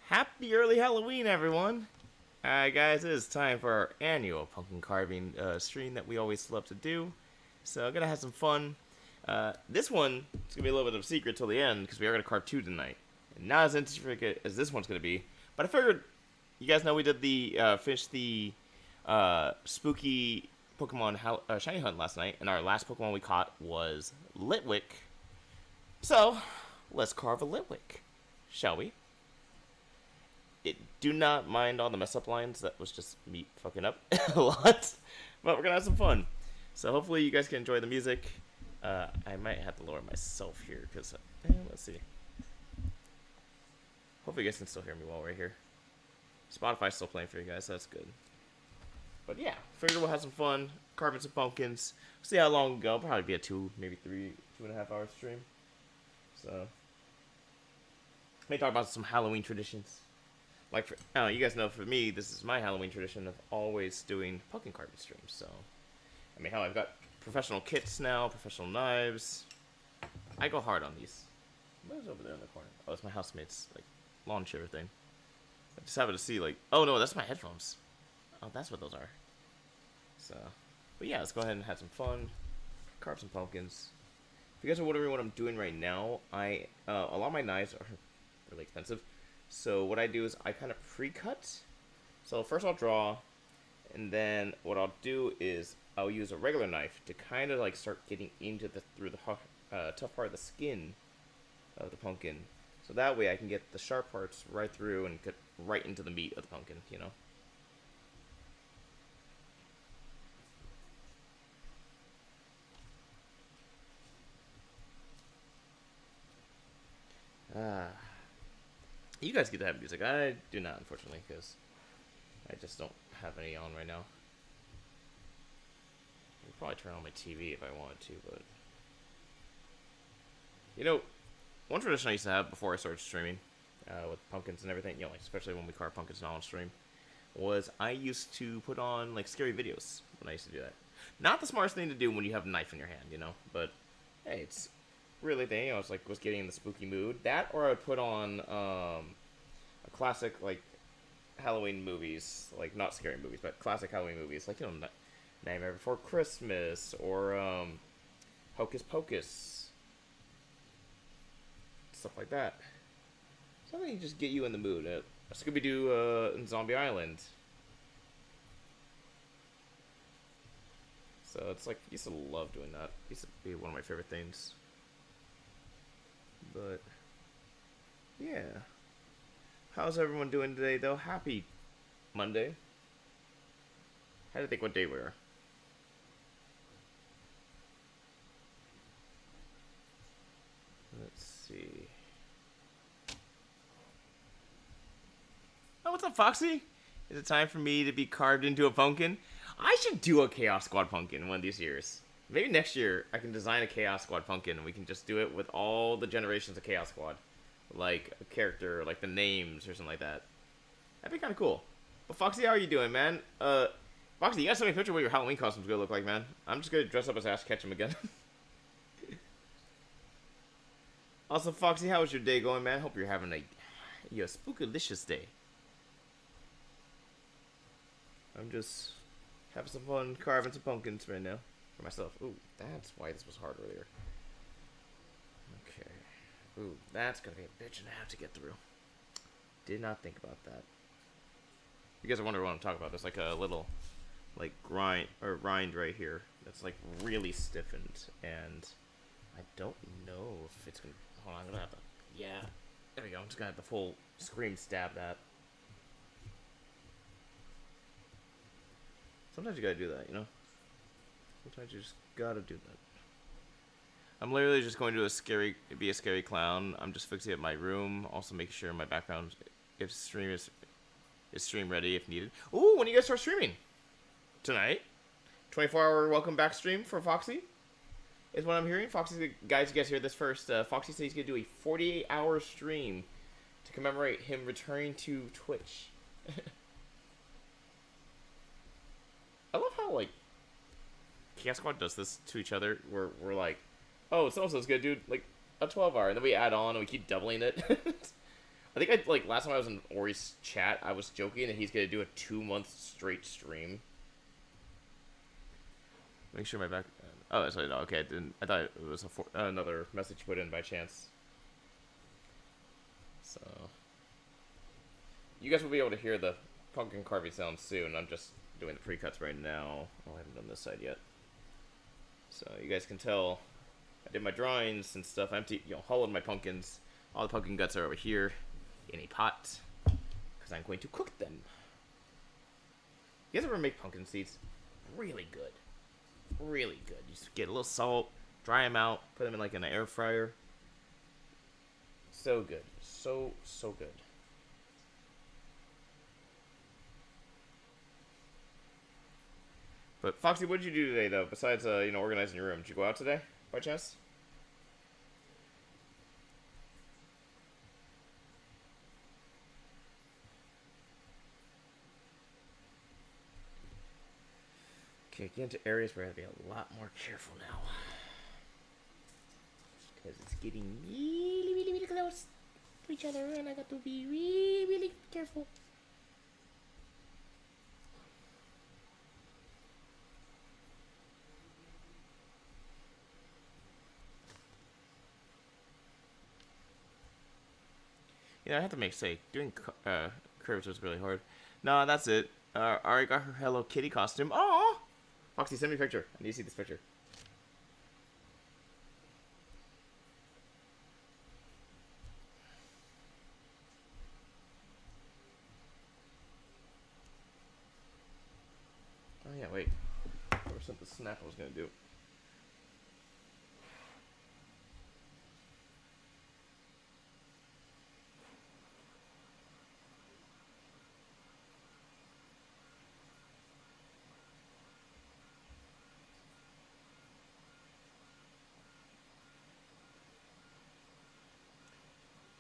Happy early Halloween, everyone! Alright, guys, it is time for our annual pumpkin carving stream that we always love to do. So, I'm gonna have some fun. This one is gonna be a little bit of a secret till the end because we are gonna carve two tonight. And not as intricate as this one's gonna be, but I figured you guys know we did finished the spooky Pokemon shiny hunt last night, and our last Pokemon we caught was Litwick. So, let's carve a Litwick, shall we? Do not mind all the mess up lines. That was just me fucking up a lot. But we're gonna have some fun. So hopefully you guys can enjoy the music. I might have to lower myself here because let's see. Hopefully you guys can still hear me while we're here. Spotify's still playing for you guys, so that's good. But yeah, figured we'll have some fun, carving some pumpkins. See how long we go. Probably be a 2, maybe 3, 2.5 hour stream. So may talk about some Halloween traditions. Like, you guys know, for me, this is my Halloween tradition of always doing pumpkin carving streams. So, I mean, hell, I've got professional kits now, professional knives. I go hard on these. What is over there in the corner? Oh, it's my housemate's, like, lawn chair thing. I just happen to see, like, oh no, that's my headphones. Oh, that's what those are. So, but yeah, let's go ahead and have some fun. Carve some pumpkins. If you guys are wondering what I'm doing right now, a lot of my knives are really expensive. So what I do is I kind of pre-cut. So first I'll draw, and then what I'll do is I'll use a regular knife to kind of like start getting into through the tough part of the skin of the pumpkin. So that way I can get the sharp parts right through and get right into the meat of the pumpkin, you know. You guys get to have music. I do not, unfortunately, because I just don't have any on right now. I could probably turn on my TV if I wanted to, but... You know, one tradition I used to have before I started streaming, with pumpkins and everything, you know, like, especially when we carve pumpkins on stream, was I used to put on, like, scary videos when I used to do that. Not the smartest thing to do when you have a knife in your hand, you know, but, hey, it's really thing, you know, it's like, was getting in the spooky mood. That, or I would put on, a classic, like, Halloween movies, like, not scary movies, but classic Halloween movies, like, you know, Nightmare Before Christmas, or, Hocus Pocus, stuff like that. Something to just get you in the mood. Scooby-Doo, in Zombie Island. So, it's like, I used to love doing that. It used to be one of my favorite things. But, yeah. How's everyone doing today, though? Happy Monday. I had to think what day we are. Let's see. Oh, what's up, Foxy? Is it time for me to be carved into a pumpkin? I should do a Chaos Squad pumpkin one of these years. Maybe next year I can design a Chaos Squad pumpkin and we can just do it with all the generations of Chaos Squad. Like a character, like the names or something like that. That'd be kind of cool. Well, Foxy, how are you doing, man? Foxy, you gotta send me a picture of what your Halloween costume's gonna look like, man. I'm just gonna dress up as Ash Ketchum again. Also, Foxy, how was your day going, man? Hope you're having a spookalicious day. I'm just having some fun carving some pumpkins right now for myself. Ooh, that's why this was hard earlier. Okay. Ooh, that's gonna be a bitch and a half to get through. Did not think about that. You guys are wondering what I'm talking about. There's like a little, like, rind right here that's like really stiffened, and I don't know if it's gonna. Hold on, I'm gonna have to. Yeah, there we go. I'm just gonna have the full scream stab that. Sometimes you gotta do that, you know? Sometimes you just gotta do that. I'm literally just going to be a scary clown. I'm just fixing up my room. Also making sure my background is stream ready if needed. Ooh, when you guys start streaming? Tonight? 24-hour welcome back stream for Foxy? Is what I'm hearing. Foxy, guys, you guys hear this first. Foxy said he's gonna do a 48-hour stream to commemorate him returning to Twitch. I love how, like, Chaos Squad does this to each other, where we're like, oh, so-and-so's gonna do, like, a 12-hour, and then we add on, and we keep doubling it. I think like last time I was in Ori's chat, I was joking that he's gonna do a 2-month straight stream. Make sure my back. Oh, sorry, no, okay. I thought it was another message put in by chance. So you guys will be able to hear the pumpkin carving sound soon. I'm just doing the pre-cuts right now. Oh, I haven't done this side yet. So you guys can tell I did my drawings and stuff. I emptied, hollowed my pumpkins. All the pumpkin guts are over here in a pot because I'm going to cook them. You guys ever make pumpkin seeds? Really good. Really good. You just get a little salt, dry them out, put them in like an air fryer. So good. So good. But Foxy, what did you do today though? Besides, organizing your room, did you go out today by chance? Okay, get into areas where I have to be a lot more careful now. Because it's getting really close to each other, and I got to be really careful. I have to say, doing curves was really hard. No, that's it. Ari got her Hello Kitty costume. Aww! Foxy, send me a picture. I need to see this picture. Oh yeah, wait. There was something snap I was gonna do.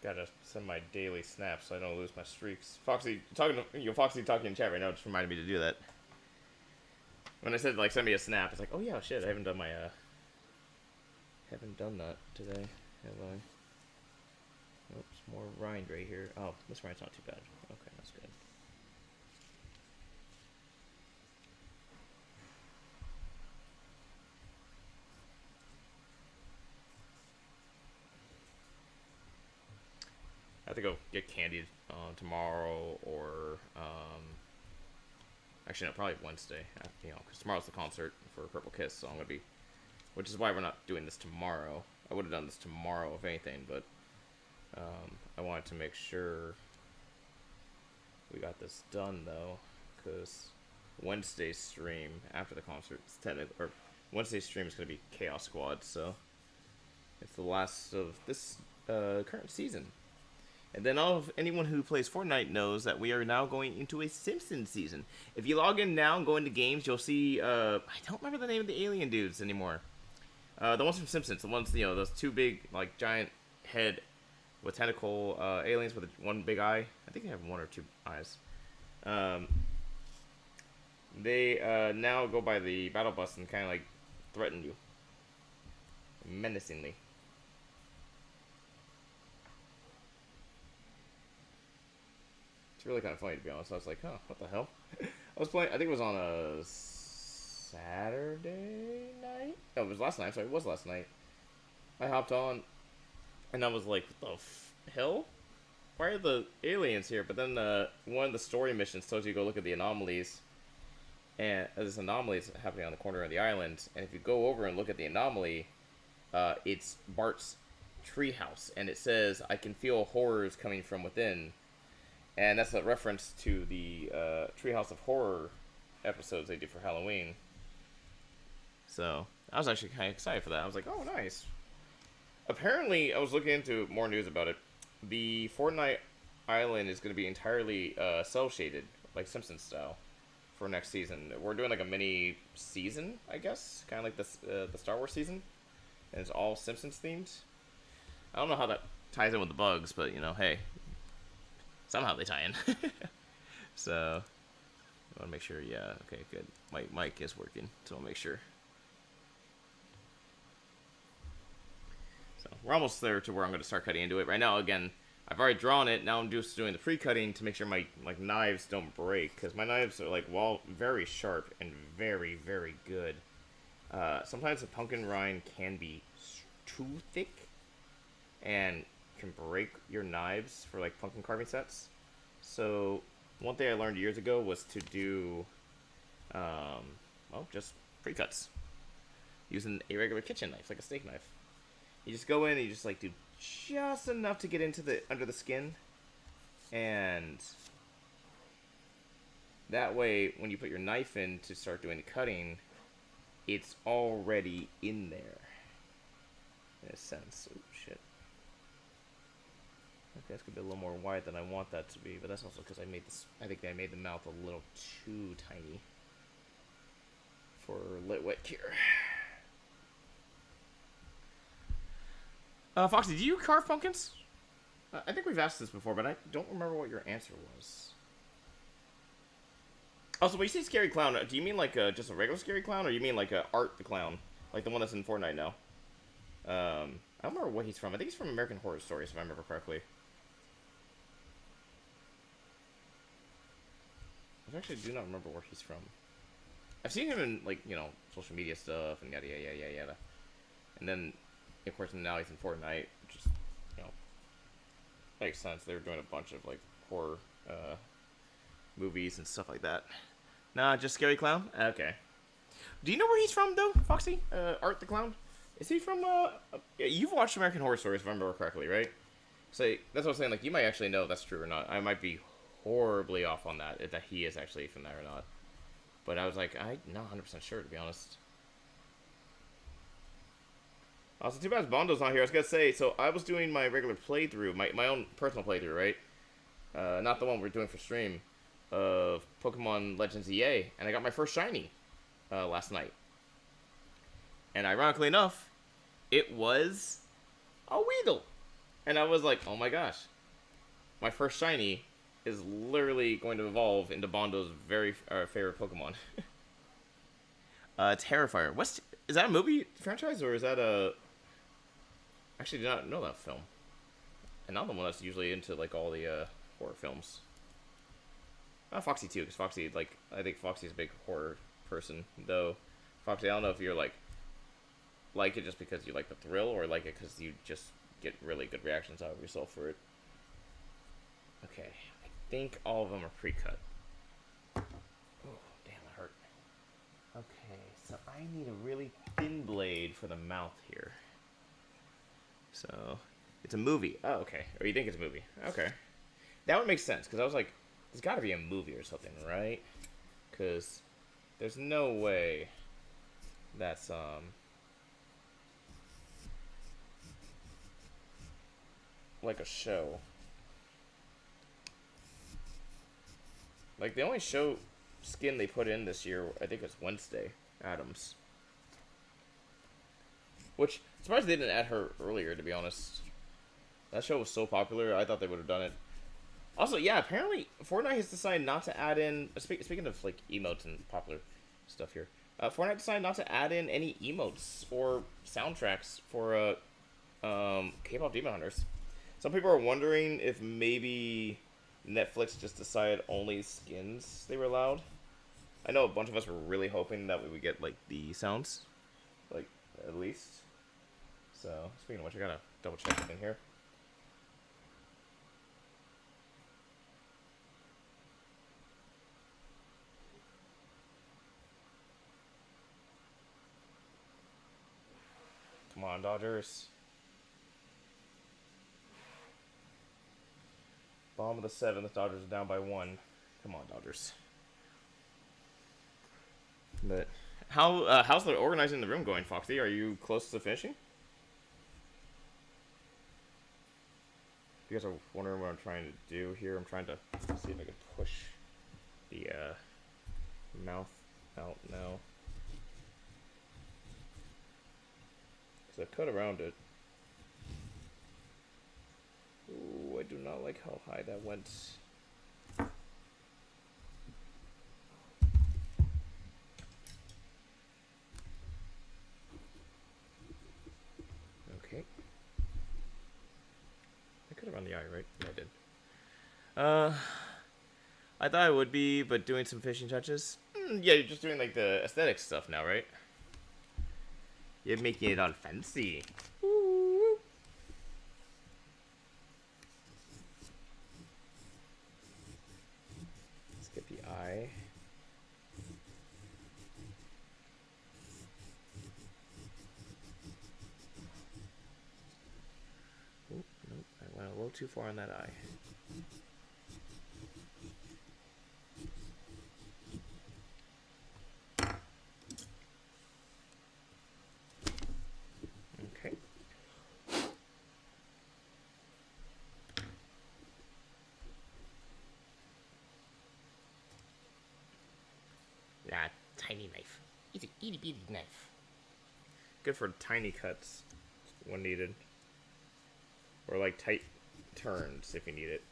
Gotta send my daily snaps so I don't lose my streaks. Foxy talking in chat right now just reminded me to do that. When I said like send me a snap, it's like, oh yeah, shit, I haven't done my haven't done that today, have I? Oops, more rind right here. Oh, this rind's not too bad. Okay, that's good. I have to go get candy tomorrow or actually no, probably Wednesday. Because tomorrow's the concert for Purple Kiss, so I'm gonna be, which is why we're not doing this tomorrow. I would have done this tomorrow if anything, but I wanted to make sure we got this done though, because Wednesday's stream after the concert is or Wednesday's stream is gonna be Chaos Squad, so it's the last of this current season. And then anyone who plays Fortnite knows that we are now going into a Simpsons season. If you log in now and go into games, you'll see, I don't remember the name of the alien dudes anymore. The ones from Simpsons, the ones, those two big, like, giant head with tentacle aliens with one big eye. I think they have one or two eyes. They now go by the battle bus and kind of, like, threaten you. Menacingly. It's really kind of funny, to be honest. I was like, huh, what the hell? I was playing, I think it was on a Saturday night? No, it was last night. Sorry, it was last night. I hopped on, and I was like, what the hell? Why are the aliens here? But then one of the story missions tells you to go look at the anomalies. And this anomaly is happening on the corner of the island. And if you go over and look at the anomaly, it's Bart's treehouse. And it says, I can feel horrors coming from within. And that's a reference to the Treehouse of Horror episodes they did for Halloween. So, I was actually kind of excited for that. I was like, oh, nice. Apparently, I was looking into more news about it. The Fortnite Island is going to be entirely cel-shaded, like Simpsons style, for next season. We're doing like a mini season, I guess. Kind of like the Star Wars season. And it's all Simpsons themed. I don't know how that ties in with the bugs, but, hey. Somehow they tie in. So, I want to make sure, yeah, okay, good. My mic is working, so I'll make sure. So, we're almost there to where I'm going to start cutting into it. Right now, again, I've already drawn it. Now I'm just doing the pre-cutting to make sure my like knives don't break, because my knives are like very sharp and very, very good. Sometimes the pumpkin rind can be too thick and can break your knives for like pumpkin carving sets. So one thing I learned years ago was to do, well, just pre-cuts using a regular kitchen knife, like a steak knife. You just go in and you just like do just enough to get into the under the skin, and that way when you put your knife in to start doing the cutting, it's already in there in a sense. Oh shit. Okay, that's gonna be a little more wide than I want that to be, but that's also because I think I made the mouth a little too tiny for Litwick here. Foxy, do you carve pumpkins? I think we've asked this before, but I don't remember what your answer was. Also, when you say scary clown, do you mean like just a regular scary clown, or you mean like Art the Clown, like the one that's in Fortnite now? I don't remember what he's from. I think he's from American Horror Stories, if I remember correctly. I actually do not remember where he's from. I've seen him in, like, you know, social media stuff and yada yada yada yada. And then, of course, now he's in Fortnite, which is, you know, makes sense. They were doing a bunch of, like, horror movies and stuff like that. Nah, just Scary Clown? Okay. Do you know where he's from, though, Foxy? Art the Clown? Is he from, you've watched American Horror Stories, if I remember correctly, right? So, that's what I was saying, like, you might actually know if that's true or not. I might be horribly off on that, if that he is actually from there or not. But I was like, I'm not 100% sure, to be honest. Also, too bad Bondo's not here. I was gonna say, so I was doing my regular playthrough, my own personal playthrough, right? Not the one we're doing for stream, of Pokemon Legends EA, and I got my first shiny last night. And ironically enough, it was a Weedle. And I was like, oh my gosh, my first shiny is literally going to evolve into Bondo's very favorite Pokemon. Terrifier. Is that a movie franchise, or is that a... I actually did not know that film. And I'm the one that's usually into, like, all the horror films. Foxy too, because Foxy, like, I think Foxy's a big horror person, though. Foxy, I don't know if you're like it just because you like the thrill, or like it because you just get really good reactions out of yourself for it. Okay, I think all of them are pre-cut. Oh, damn, that hurt. Okay, so I need a really thin blade for the mouth here. So, it's a movie. Oh, okay. Or you think it's a movie. Okay. That would make sense, because I was like, there's got to be a movie or something, right? Because there's no way that's, like a show. Like, the only show skin they put in this year, I think, was Wednesday Addams. Which, surprised they didn't add her earlier, to be honest. That show was so popular, I thought they would have done it. Also, yeah, apparently Fortnite has decided not to add in... Speaking of, like, emotes and popular stuff here. Fortnite decided not to add in any emotes or soundtracks for K-pop Demon Hunters. Some people are wondering if maybe Netflix just decided only skins they were allowed. I know a bunch of us were really hoping that we would get, like, the sounds. Like, at least. So, speaking of which, I gotta double check everything here. Come on, Dodgers. Bottom of the 7th, Dodgers are down by 1. Come on, Dodgers. But how's the organizing the room going, Foxy? Are you close to finishing? If you guys are wondering what I'm trying to do here, I'm trying to see if I can push the mouth out now. Because I cut around it. Ooh, I do not like how high that went. Okay. I cut around the eye, right? Yeah, I did. I thought I would be, but doing some finishing touches. Yeah, you're just doing like the aesthetic stuff now, right? You're making it all fancy. Ooh. Let's get the eye. Oop, nope, I went a little too far on that eye. Okay. Tiny knife. It's an itty bitty knife. Good for tiny cuts when needed. Or like tight turns if you need it.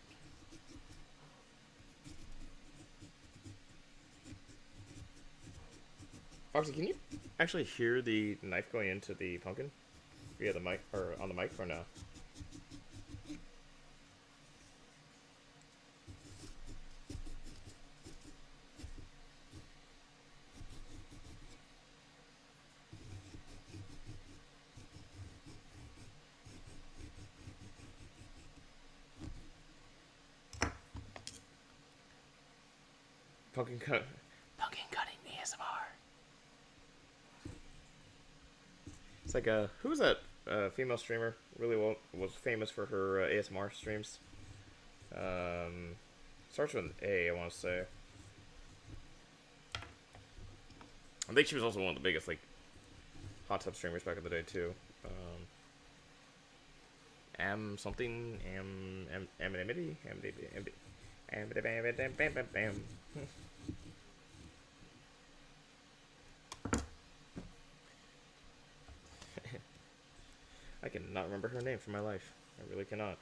Foxy, can you actually hear the knife going into the pumpkin? Via the mic, or on the mic for now? Pumpkin cutting ASMR. It's like who was that female streamer? Really was famous for her ASMR streams. Starts with an A, I want to say. I think she was also one of the biggest like hot tub streamers back in the day too. Something anonymity. I cannot remember her name for my life. I really cannot.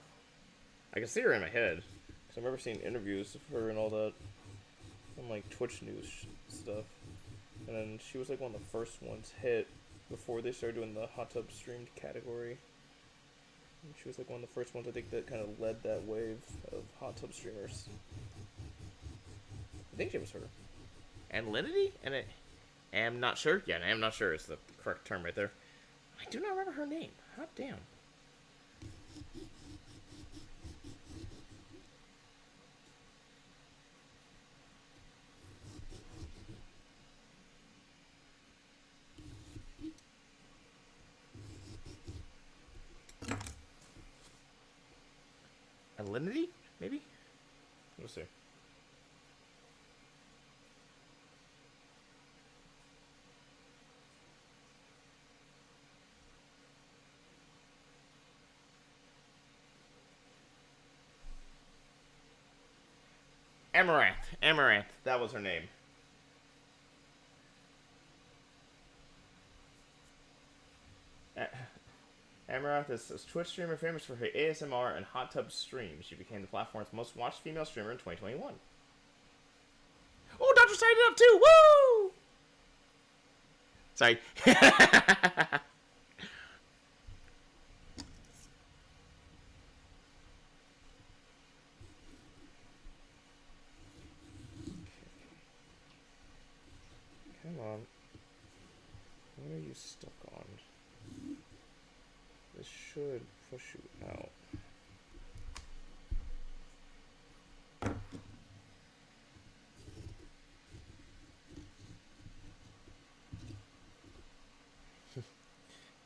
I can see her in my head. Because I remember seeing interviews of her and all that. On like Twitch news stuff. And then she was like one of the first ones hit before they started doing the hot tub streamed category. And she was like one of the first ones I think that kind of led that wave of hot tub streamers. I think it was her. Analinity? And I am not sure? Yeah, I am not sure is the correct term right there. I do not remember her name. Hot damn. Alinity? Maybe? We'll see. Amaranth. That was her name. Amaranth is a Twitch streamer famous for her ASMR and hot tub streams. She became the platform's most watched female streamer in 2021. Oh, Dr. signed it up too! Woo! Sorry. Come on. What are you stuck on? This should push you out.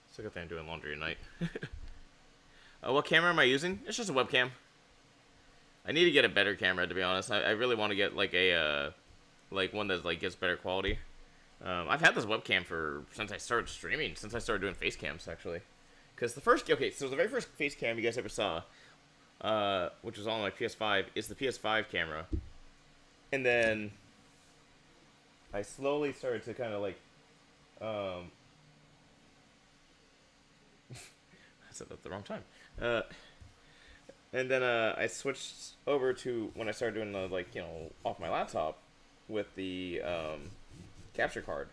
It's a good thing I'm doing laundry at night. What camera am I using? It's just a webcam. I need to get a better camera, to be honest. I really want to get like a like one that like gets better quality. I've had this webcam since I started streaming, since I started doing face cams actually. Because the very first face cam you guys ever saw, which was on my PS5, is the PS5 camera. And then I slowly started to kind of like, I said that at the wrong time. And then I switched over to when I started doing the off my laptop with the capture card.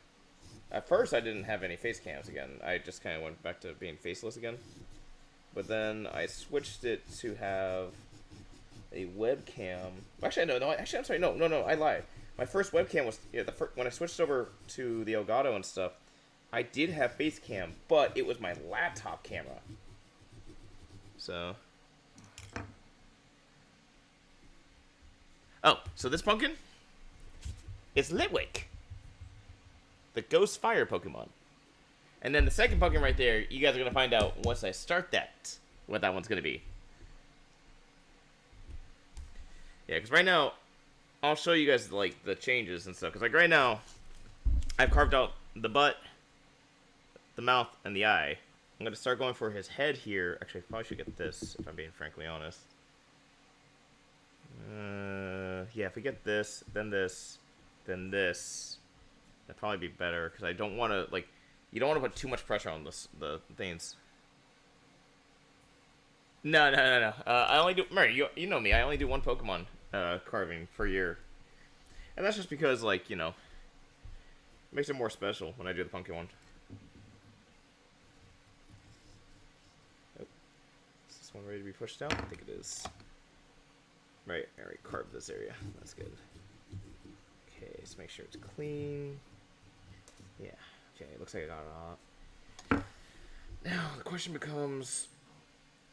At first, I didn't have any face cams again. I just kind of went back to being faceless again. But then I switched it to have a webcam. Actually, no. Actually, I'm sorry. No. I lied. My first webcam was when I switched over to the Elgato and stuff. I did have face cam, but it was my laptop camera. So. Oh, so this pumpkin is Litwick, the Ghost Fire Pokemon. And then the second pumpkin right there, you guys are going to find out once I start that, what that one's going to be. Yeah, because right now, I'll show you guys, like, the changes and stuff. Because, like, right now, I've carved out the butt, the mouth, and the eye. I'm going to start going for his head here. Actually, I probably should get this, if I'm being frankly honest. Yeah, if we get this, then this, then this, that'd probably be better. Because I don't want to, like, you don't want to put too much pressure on the things. No. I only do, Murray, you know me, I only do one Pokemon carving per year. And that's just because, like, you know, it makes it more special when I do the pumpkin one. Oh, is this one ready to be pushed out? I think it is. Right, I already carved this area. That's good. Okay, let's make sure it's clean. Yeah, okay, it looks like I got it all. Now, the question becomes,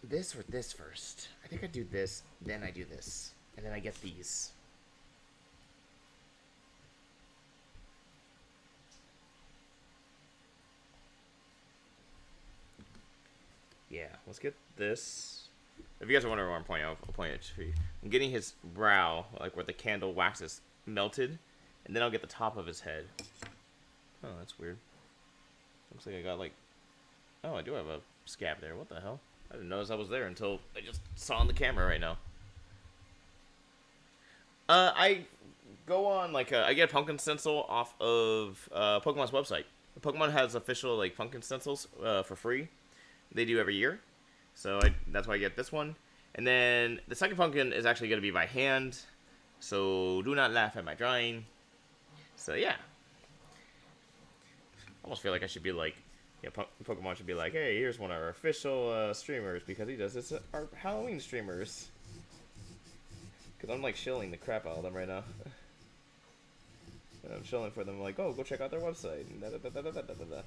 this or this first? I think I do this, then I do this. And then I get these. Yeah, let's get this. If you guys are wondering where I'm pointing, I'll point it to you. I'm getting his brow, like where the candle wax is melted, and then I'll get the top of his head. Oh, that's weird. Looks like I got like... Oh, I do have a scab there. What the hell? I didn't notice I was there until I just saw on the camera right now. I go on, like, I get a pumpkin stencil off of Pokemon's website. Pokemon has official, like, pumpkin stencils for free. They do every year. So that's why I get this one. And then the second pumpkin is actually going to be by hand. So do not laugh at my drawing. So, yeah. I almost feel like I should be like, you know, Pokemon should be like, hey, here's one of our official streamers because he does this at our Halloween streamers. Because I'm like shilling the crap out of them right now. And I'm shilling for them like, oh, go check out their website. And da-da-da-da-da-da-da-da.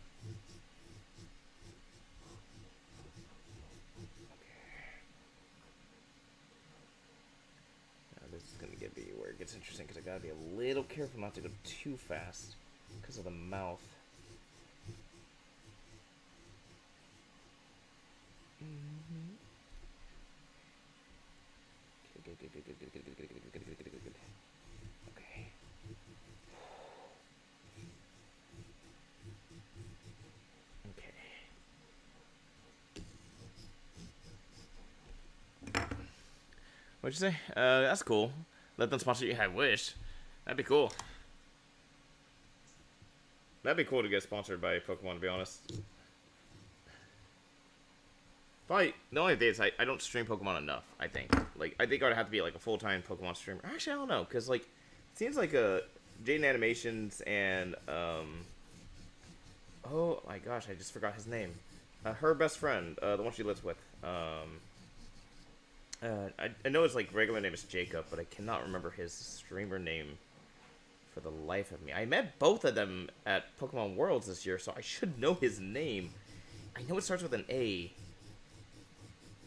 This is going to be where it gets interesting because I got to be a little careful not to go too fast because of the mouth. Good. Okay. What'd you say? That's cool. Let them sponsor you. I wish. That'd be cool. That'd be cool to get sponsored by Pokemon, to be honest. Probably, the only thing is I don't stream Pokemon enough, I think. Like, I think I would have to be, like, a full-time Pokemon streamer. Actually, I don't know, because, like, it seems like, Jaden Animations and, oh, my gosh, I just forgot his name. Her best friend, the one she lives with, I know his, like, regular name is Jacob, but I cannot remember his streamer name for the life of me. I met both of them at Pokemon Worlds this year, so I should know his name. I know it starts with an A.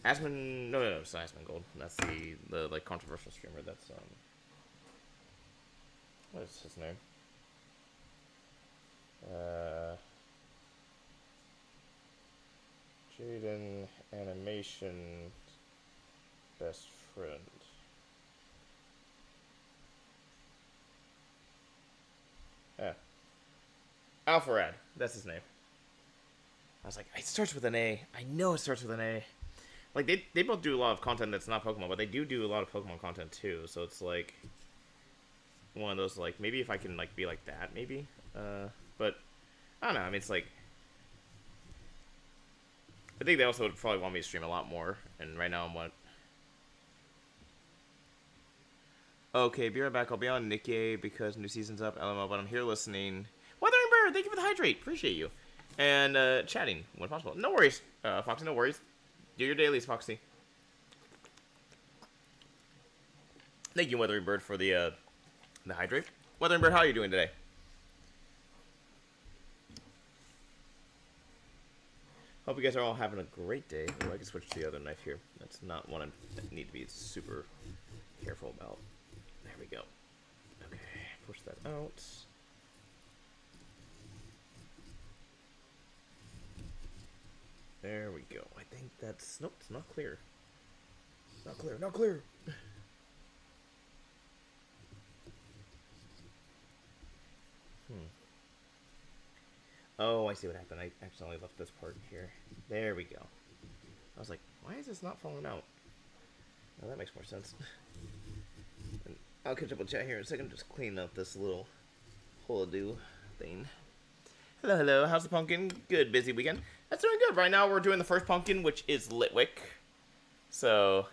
Asmon... No, it's not Asmongold. That's the like, controversial streamer. That's, what is his name? Jaden Animation... best friend. Yeah. Alpharad. That's his name. I was like, it starts with an A. I know it starts with an A. Like, they both do a lot of content that's not Pokemon, but they do a lot of Pokemon content, too. So it's, like, one of those, like, maybe if I can, like, be like that, maybe. But, I don't know. I mean, it's, like... I think they also would probably want me to stream a lot more. And right now I'm what... Okay, be right back. I'll be on Nikkei because new season's up. LML, but I'm here listening. Wuthering Bird, thank you for the hydrate. Appreciate you. And chatting when possible. No worries, Foxy, no worries. Do your dailies, Foxy. Thank you, Weathering Bird, for the hydrate. Weathering Bird, how are you doing today? Hope you guys are all having a great day. Oh, I can switch to the other knife here. That's not one I need to be super careful about. There we go. Okay, push that out. There we go. I think that's... Nope, it's not clear. Not clear, not clear! Oh, I see what happened. I accidentally left this part here. There we go. I was like, why is this not falling out? Oh, that makes more sense. And I'll catch up with chat here in a second. Just clean up this little hole-a-do thing. Hello, hello. How's the pumpkin? Good, busy weekend. That's doing good. Right now we're doing the first pumpkin, which is Litwick. So,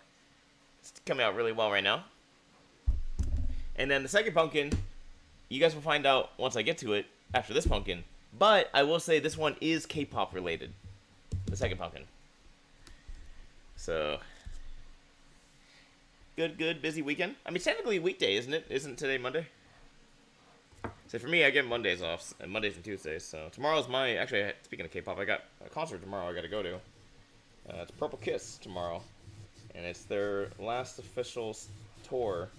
it's coming out really well right now. And then the second pumpkin, you guys will find out once I get to it after this pumpkin. But I will say this one is K-pop related. The second pumpkin. So, good, busy weekend. I mean, technically weekday, isn't it? Isn't today Monday? So for me, I get Mondays off, and Mondays and Tuesdays. So tomorrow's my, actually, speaking of K-pop, I got a concert tomorrow I got to go to. It's Purple Kiss tomorrow. And it's their last official tour,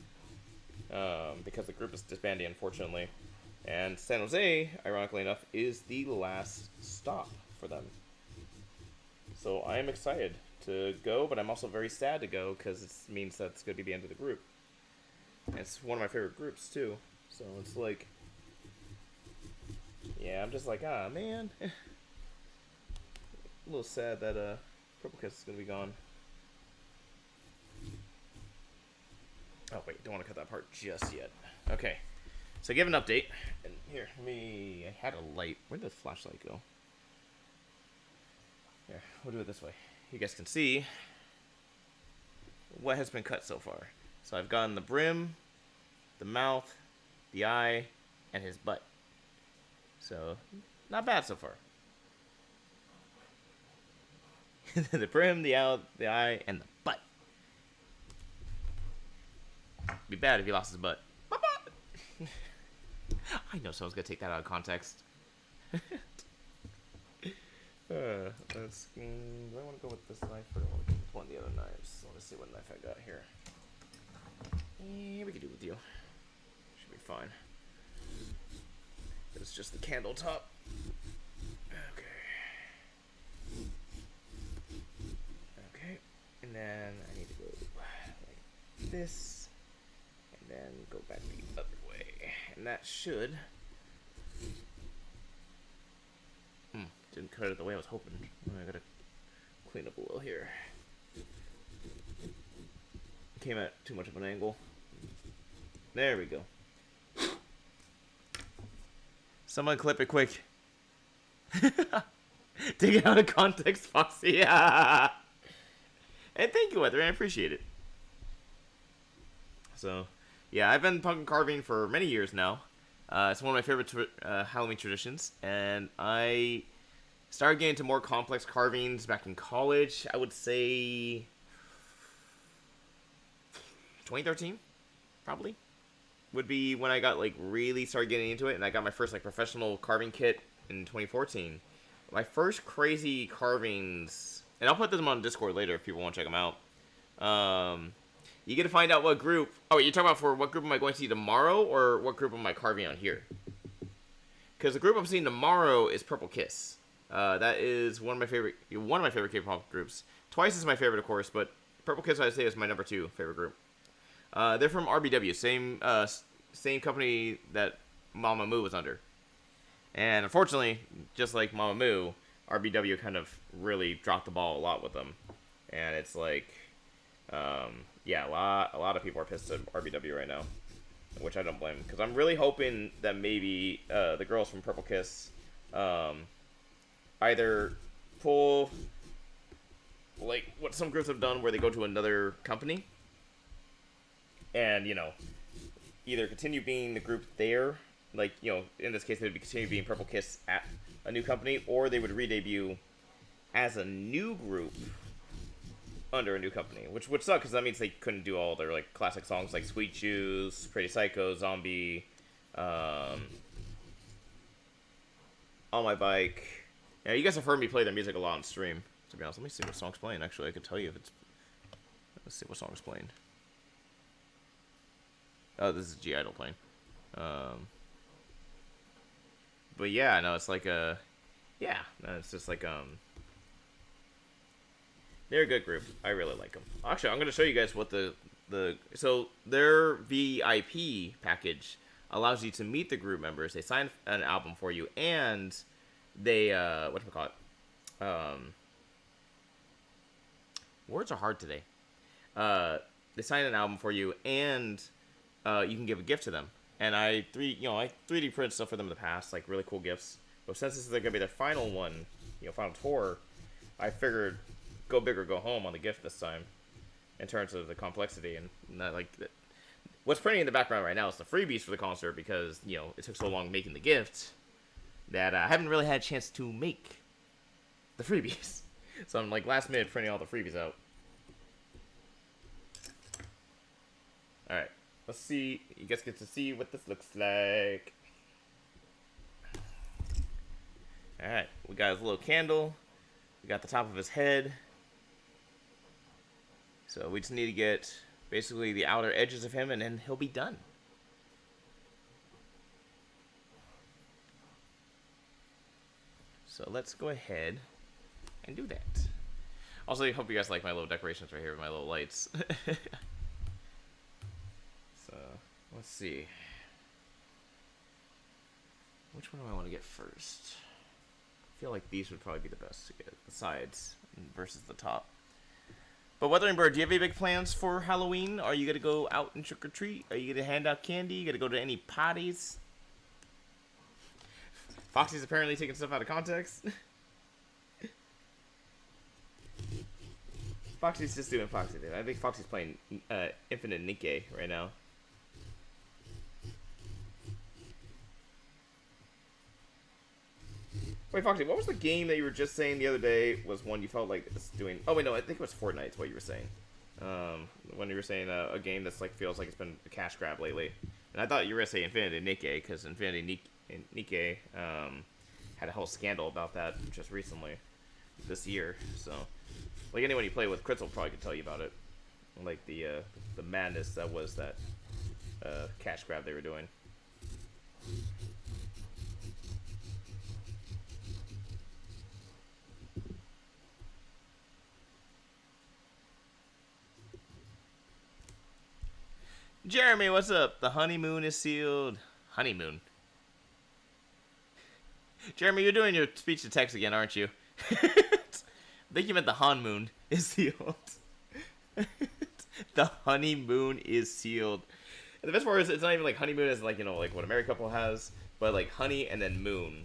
because the group is disbanding, unfortunately. And San Jose, ironically enough, is the last stop for them. So I am excited to go, but I'm also very sad to go because it means that it's going to be the end of the group. And it's one of my favorite groups, too. So it's like, yeah, I'm just like, ah, man. A little sad that Purple Kiss is going to be gone. Oh, wait, don't want to cut that part just yet. Okay. So give an update, and here, I had a light. Where'd the flashlight go? Here, we'll do it this way. You guys can see what has been cut so far. So I've gotten the brim, the mouth, the eye, and his butt. So, not bad so far. The brim, the eye, and the butt. Be bad if he lost his butt. I know someone's gonna take that out of context. Do I want to go with this knife or do I want to go with one of the other knives? Let me see what knife I got here. Yeah, we can do it with you. Should be fine. It's just the candle top. Okay. Okay. And then I need to go like this. And then go back the other way. And that should... didn't cut it the way I was hoping. I gotta clean up a little here. Came at too much of an angle. There we go. Someone clip it quick. Take it out of context, Foxy. And thank you, Weather. I appreciate it. So, yeah, I've been pumpkin carving for many years now. It's one of my favorite Halloween traditions, and I started getting into more complex carvings back in college. I would say 2013, probably, would be when I got, like, really started getting into it, and I got my first, like, professional carving kit in 2014. My first crazy carvings, and I'll put them on Discord later if people want to check them out. You get to find out what group... Oh, you're talking about for what group am I going to see tomorrow, or what group am I carving on here? Because the group I'm seeing tomorrow is Purple Kiss. That is one of my favorite K-pop groups. Twice is my favorite, of course, but Purple Kiss, I'd say, is my number 2 favorite group. They're from RBW, same company that Mamamoo was under. And unfortunately, just like Mamamoo, RBW kind of really dropped the ball a lot with them. And it's like, yeah, a lot of people are pissed at RBW right now, which I don't blame, because I'm really hoping that maybe the girls from Purple Kiss either pull like what some groups have done, where they go to another company and, you know, either continue being the group there, like, you know, in this case they would continue being Purple Kiss at a new company, or they would re-debut as a new group under a new company, which would suck because that means they couldn't do all their like classic songs like "Sweet Shoes," "Pretty Psycho," "Zombie," "On My Bike." Yeah, you guys have heard me play their music a lot on stream. To be honest, let me see what song's playing. Actually, I can tell you if it's. Let's see what song's playing. Oh, this is G Idol playing. But yeah, no, it's like a. Yeah, no, it's just like They're a good group. I really like them. Actually, I'm gonna show you guys what so their VIP package allows you to meet the group members. They sign an album for you, and they whatchamacallit? Words are hard today. They sign an album for you, and you can give a gift to them. And I 3D print stuff for them in the past, like really cool gifts. But since this is gonna be their final one, final tour, I figured go big or go home on the gift this time, in terms of the complexity and not like what's printing in the background right now is the freebies for the concert because it took so long making the gift that I haven't really had a chance to make the freebies. So I'm like last minute printing all the freebies out. All right, let's see. You guys get to see what this looks like. All right, we got his little candle. We got the top of his head. So we just need to get basically the outer edges of him, and then he'll be done. So let's go ahead and do that. Also, I hope you guys like my little decorations right here with my little lights. So, let's see. Which one do I want to get first? I feel like these would probably be the best to get. The sides versus the top. But Wuthering Bird, do you have any big plans for Halloween? Are you going to go out and trick-or-treat? Are you going to hand out candy? You going to go to any parties? Foxy's apparently taking stuff out of context. Foxy's just doing Foxy. I think Foxy's playing Infinite Nikke right now. Wait, Foxy, what was the game that you were just saying the other day was one you felt like it's doing... Oh, wait, no, I think it was Fortnite is what you were saying. When you were saying a game that's like feels like it's been a cash grab lately. And I thought you were going to say Infinity Nikke, because Infinity Nikke had a whole scandal about that just recently, this year. So, like anyone you play with, Crystal probably could tell you about it. Like the madness that was that cash grab they were doing. Jeremy, what's up? The honeymoon is sealed. Honeymoon. Jeremy, you're doing your speech to text again, aren't you? I think you meant the honeymoon is sealed. The honeymoon is sealed. And the best part is it's not even like honeymoon as like, like what a married couple has, but like honey and then moon.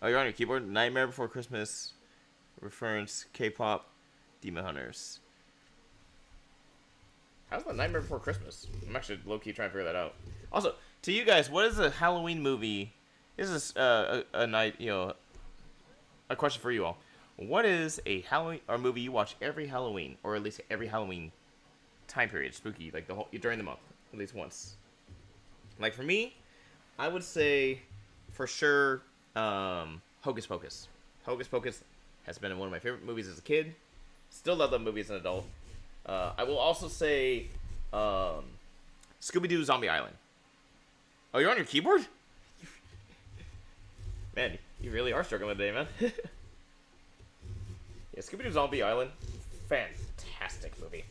Oh, you're on your keyboard? Nightmare Before Christmas, reference, K-pop, Demon Hunters. How's the Nightmare Before Christmas? I'm actually low-key trying to figure that out. Also, to you guys, what is a Halloween movie? This is a night, a question for you all. What is a Halloween or movie you watch every Halloween, or at least every Halloween time period, spooky, like during the month, at least once? Like for me, I would say for sure. Hocus Pocus. Hocus Pocus has been one of my favorite movies as a kid. Still love that movie as an adult. I will also say Scooby-Doo Zombie Island. Oh, you're on your keyboard? Man, you really are struggling today, man. Yeah, Scooby-Doo Zombie Island. Fantastic movie.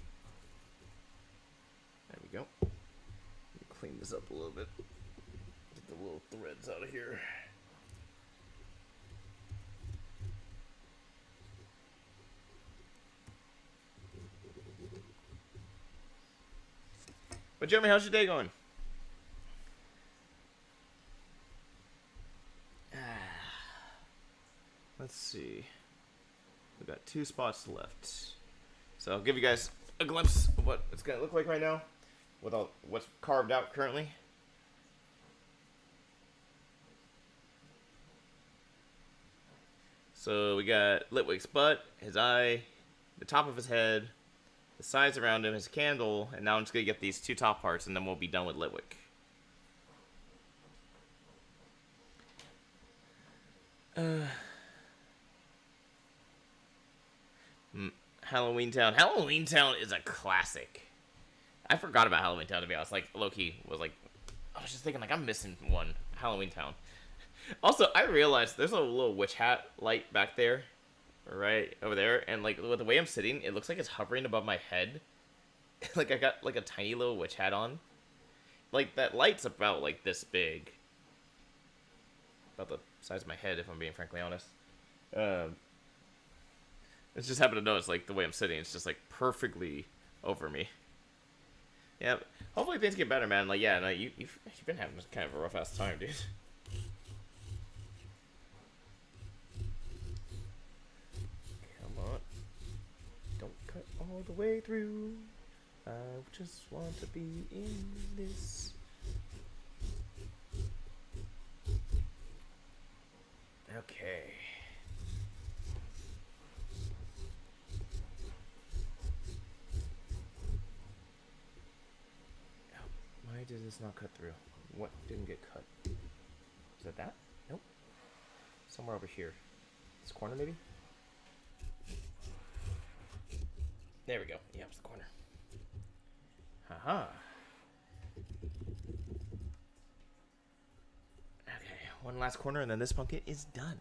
There we go. Let me clean this up a little bit. Get the little threads out of here. But Jeremy, how's your day going? Let's see. got 2 spots left. So I'll give you guys a glimpse of what it's gonna look like right now, with all what's carved out currently. So we got Litwick's butt, his eye, the top of his head, the sides around him, his candle, and now I'm just gonna get these 2 top parts, and then we'll be done with Litwick. Halloween Town. Halloween Town is a classic. I forgot about Halloween Town, to be honest. Like, low-key was like, I was just thinking, like, I'm missing one. Halloween Town. Also, I realized there's a little witch hat light back there. Right over there. And, like, with the way I'm sitting, it looks like it's hovering above my head. Like, I got, like, a tiny little witch hat on. Like, that light's about, like, this big. About the size of my head, if I'm being frankly honest. It's just happened to notice, like, the way I'm sitting, it's just, like, perfectly over me. Yeah, hopefully things get better, man. Like, yeah, no, you've been having kind of a rough-ass time, dude. Come on. Don't cut all the way through. I just want to be in this. Okay. Why did this not cut through? What didn't get cut? Is that that? Nope. Somewhere over here. This corner, maybe? There we go. Yeah, it's the corner. Haha. Okay, one last corner, and then this pumpkin is done.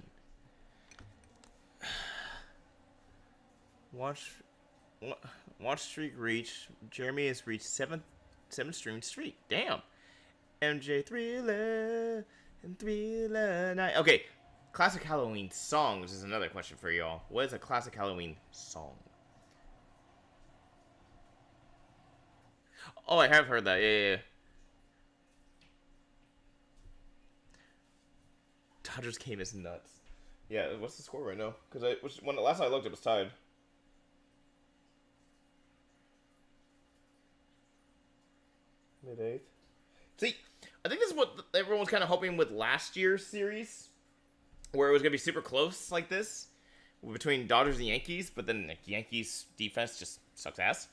Watch streak reach. Jeremy has reached 7 stream streak. Damn. MJ Thriller and Thriller Night. Okay, classic Halloween songs is another question for y'all. What is a classic Halloween song? Oh, I have heard that. Yeah. Dodgers game is nuts. Yeah, what's the score right now? Because when last time I looked, it was tied. Mid-8th. See, I think this is what everyone was kind of hoping with last year's series, where it was going to be super close like this, between Dodgers and Yankees, but then the Yankees defense just sucks ass.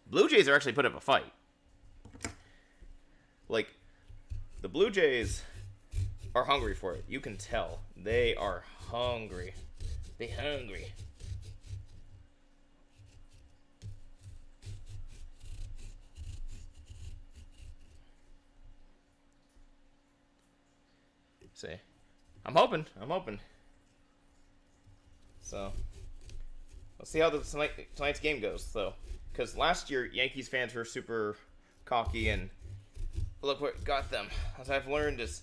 Blue Jays are actually put up a fight. Like, the Blue Jays are hungry for it. You can tell. They are hungry. They hungry. See, I'm hoping. So, let's see how tonight's game goes, though. Because last year, Yankees fans were super cocky, and look what got them. As I've learned is,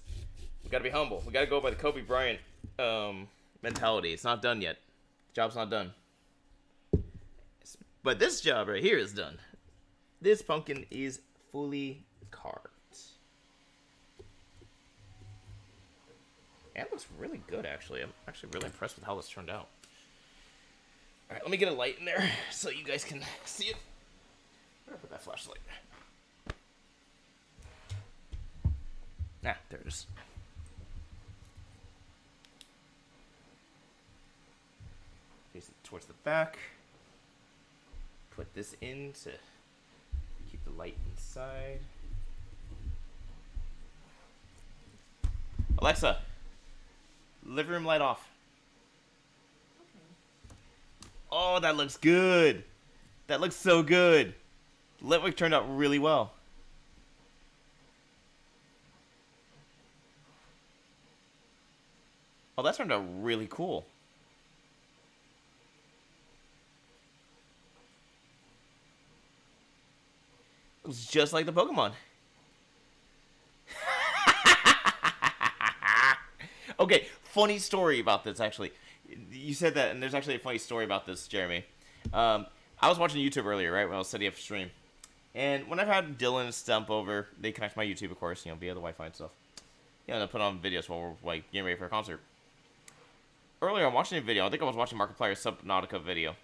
we gotta be humble. We gotta go by the Kobe Bryant mentality. It's not done yet. The job's not done. But this job right here is done. This pumpkin is fully carved. And it looks really good, actually. I'm actually really impressed with how this turned out. Alright, let me get a light in there so you guys can see it. Where did I put that flashlight? Ah, there it is. Face it towards the back. Put this in to keep the light inside. Alexa, living room light off. Oh, that looks good. That looks so good. Litwick turned out really well. Oh, that turned out really cool. It was just like the Pokemon. Okay, funny story about this, actually. You said that, and there's actually a funny story about this, Jeremy. I was watching YouTube earlier, right, when I was setting up stream. And when I've had Dylan and Stump over, they connect to my YouTube, of course, via the Wi-Fi and stuff. And I put on videos while we're, getting ready for a concert. earlier I'm watching a video. I think I was watching Markiplier's Subnautica video.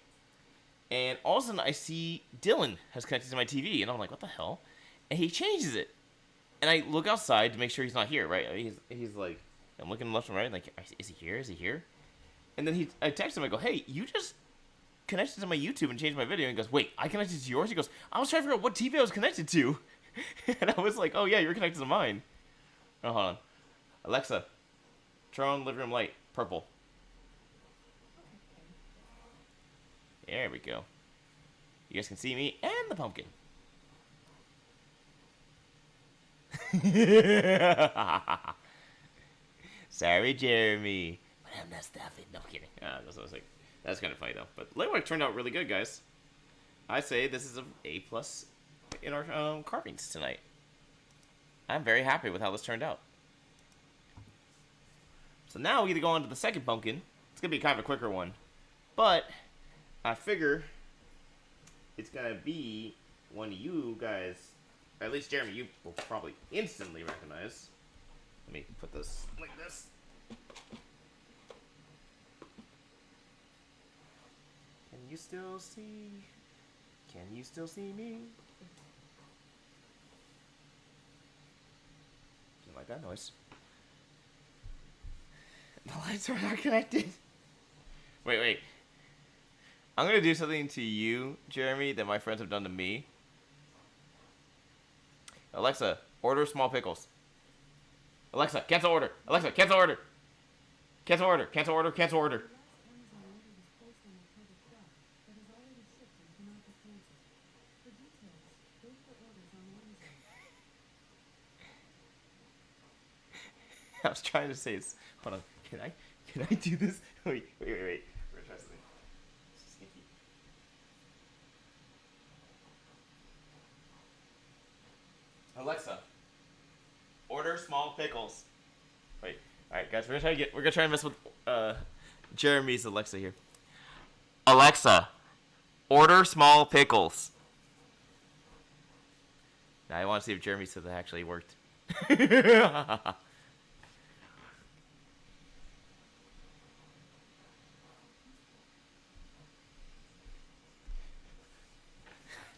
And all of a sudden I see Dylan has connected to my TV. And I'm like, what the hell? And he changes it. And I look outside to make sure he's not here, right? He's like, I'm looking left and right. Like, is he here? Is he here? And then I text him. I go, hey, you just connected to my YouTube and changed my video. And he goes, wait, I connected to yours? He goes, I was trying to figure out what TV I was connected to. And I was like, oh yeah, you're connected to mine. Oh, hold on. Alexa, turn on living room light. Purple. There we go. You guys can see me and the pumpkin. Sorry, Jeremy. But I'm not stuffing. No, I'm kidding. That's what I was like. That's kind of funny, though. But Litwick turned out really good, guys. I say this is an A+ in our carvings tonight. I'm very happy with how this turned out. So now we get to go on to the second pumpkin. It's going to be kind of a quicker one. But I figure it's going to be one you guys, at least Jeremy, you will probably instantly recognize. Let me put this like this. Can you still see? Can you still see me? Do you like that noise? The lights are not connected. Wait. I'm going to do something to you, Jeremy, that my friends have done to me. Alexa, order small pickles. Alexa, cancel order. Alexa, cancel order. Cancel order. Cancel order. Cancel order. I was trying to say it's... Hold on. Can I do this? Wait. We're going to try something. Sneaky. Alexa, order small pickles. Wait. Alright, guys, we're gonna try and mess with Jeremy's Alexa here. Alexa, order small pickles. Now I want to see if Jeremy said that actually worked.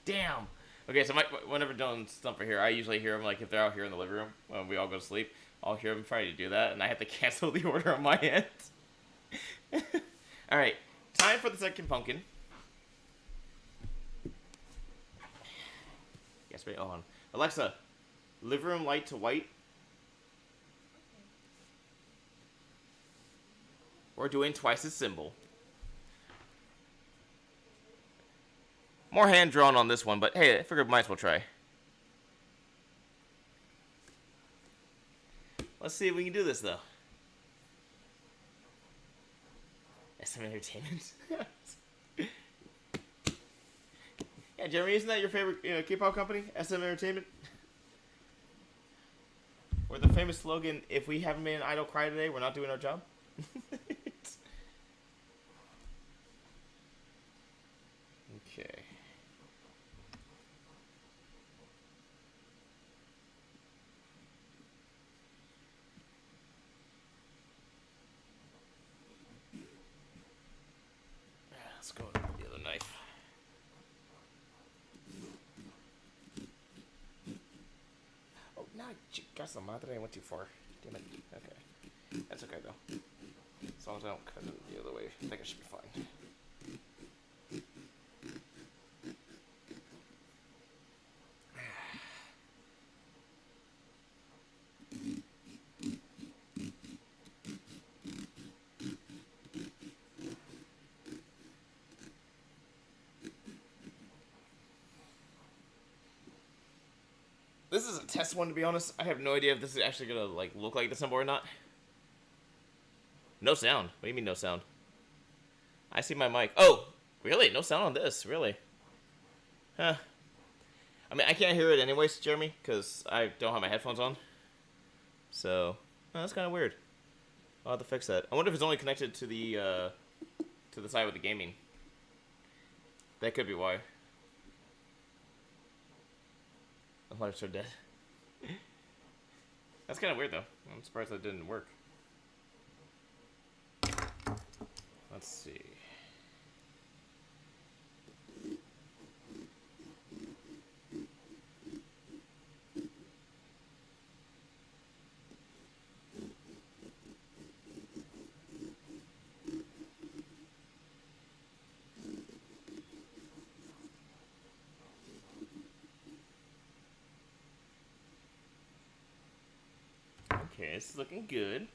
Damn. Okay, so whenever Dylan's Stumper here, I usually hear him, like, if they're out here in the living room, when we all go to sleep, I'll hear him try to do that, and I have to cancel the order on my end. Alright, time for the second pumpkin. Yes, wait, hold on. Alexa, living room light to white. We're doing twice as symbol. More hand-drawn on this one, but hey, I figured might as well try. Let's see if we can do this, though. SM Entertainment. Yeah, Jeremy, isn't that your favorite K-pop company? SM Entertainment? Or the famous slogan, if we haven't made an idol cry today, we're not doing our job? Okay. Let's go with the other knife. Oh, no, casa madre, I went too far. Damn it. Okay. That's okay, though. As long as I don't cut it the other way, I think I should be fine. This is a test one, to be honest. I have no idea if this is actually gonna like look like the symbol or not. No sound. What do you mean no sound? I see my mic. Oh, really? No sound on this? Really? Huh. I mean, I can't hear it anyways, Jeremy, because I don't have my headphones on. So, that's kind of weird. I'll have to fix that. I wonder if it's only connected to the side with the gaming. That could be why. The lights are dead. That's kind of weird, though. I'm surprised that didn't work. Let's see. Okay, this is looking good.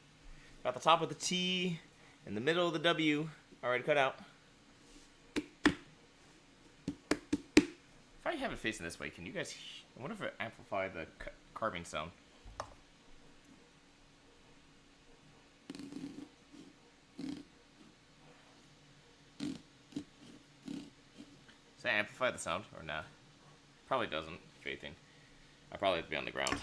Got the top of the T and the middle of the W already cut out. If I have it facing this way, can you guys... I wonder if it amplified the carving sound. Does that amplify the sound or nah? Probably doesn't, if anything. I probably have to be on the ground.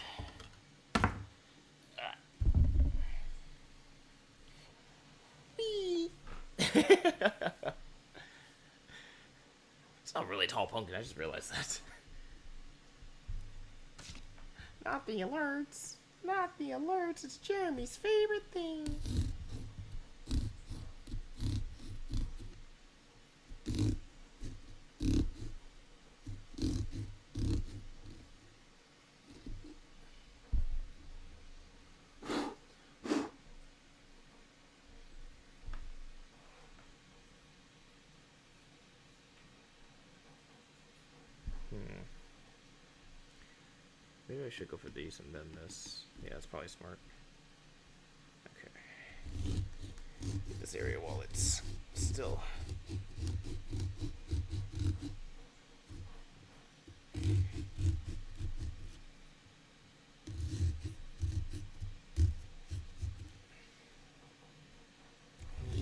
It's not really a tall pumpkin, I just realized that. Not the alerts. Not the alerts. It's Jeremy's favorite thing. Maybe I should go for these and then this. Yeah, that's probably smart. Okay. This area while it's still.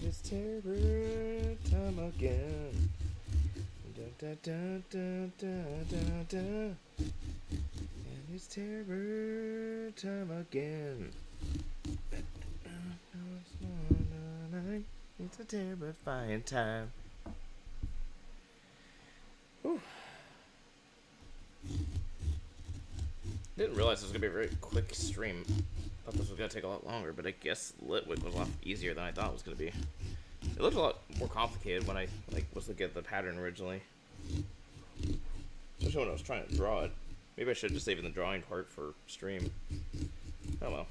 It's terror time again. Da, da, da, da, da, da. It's terror time again. It's a terrifying time. Whew. Didn't realize this was gonna be a very quick stream. Thought this was gonna take a lot longer, but I guess Litwick was a lot easier than I thought it was gonna be. It looked a lot more complicated when I was looking at the pattern originally. Especially when I was trying to draw it. Maybe I should just save the drawing part for stream. Oh well.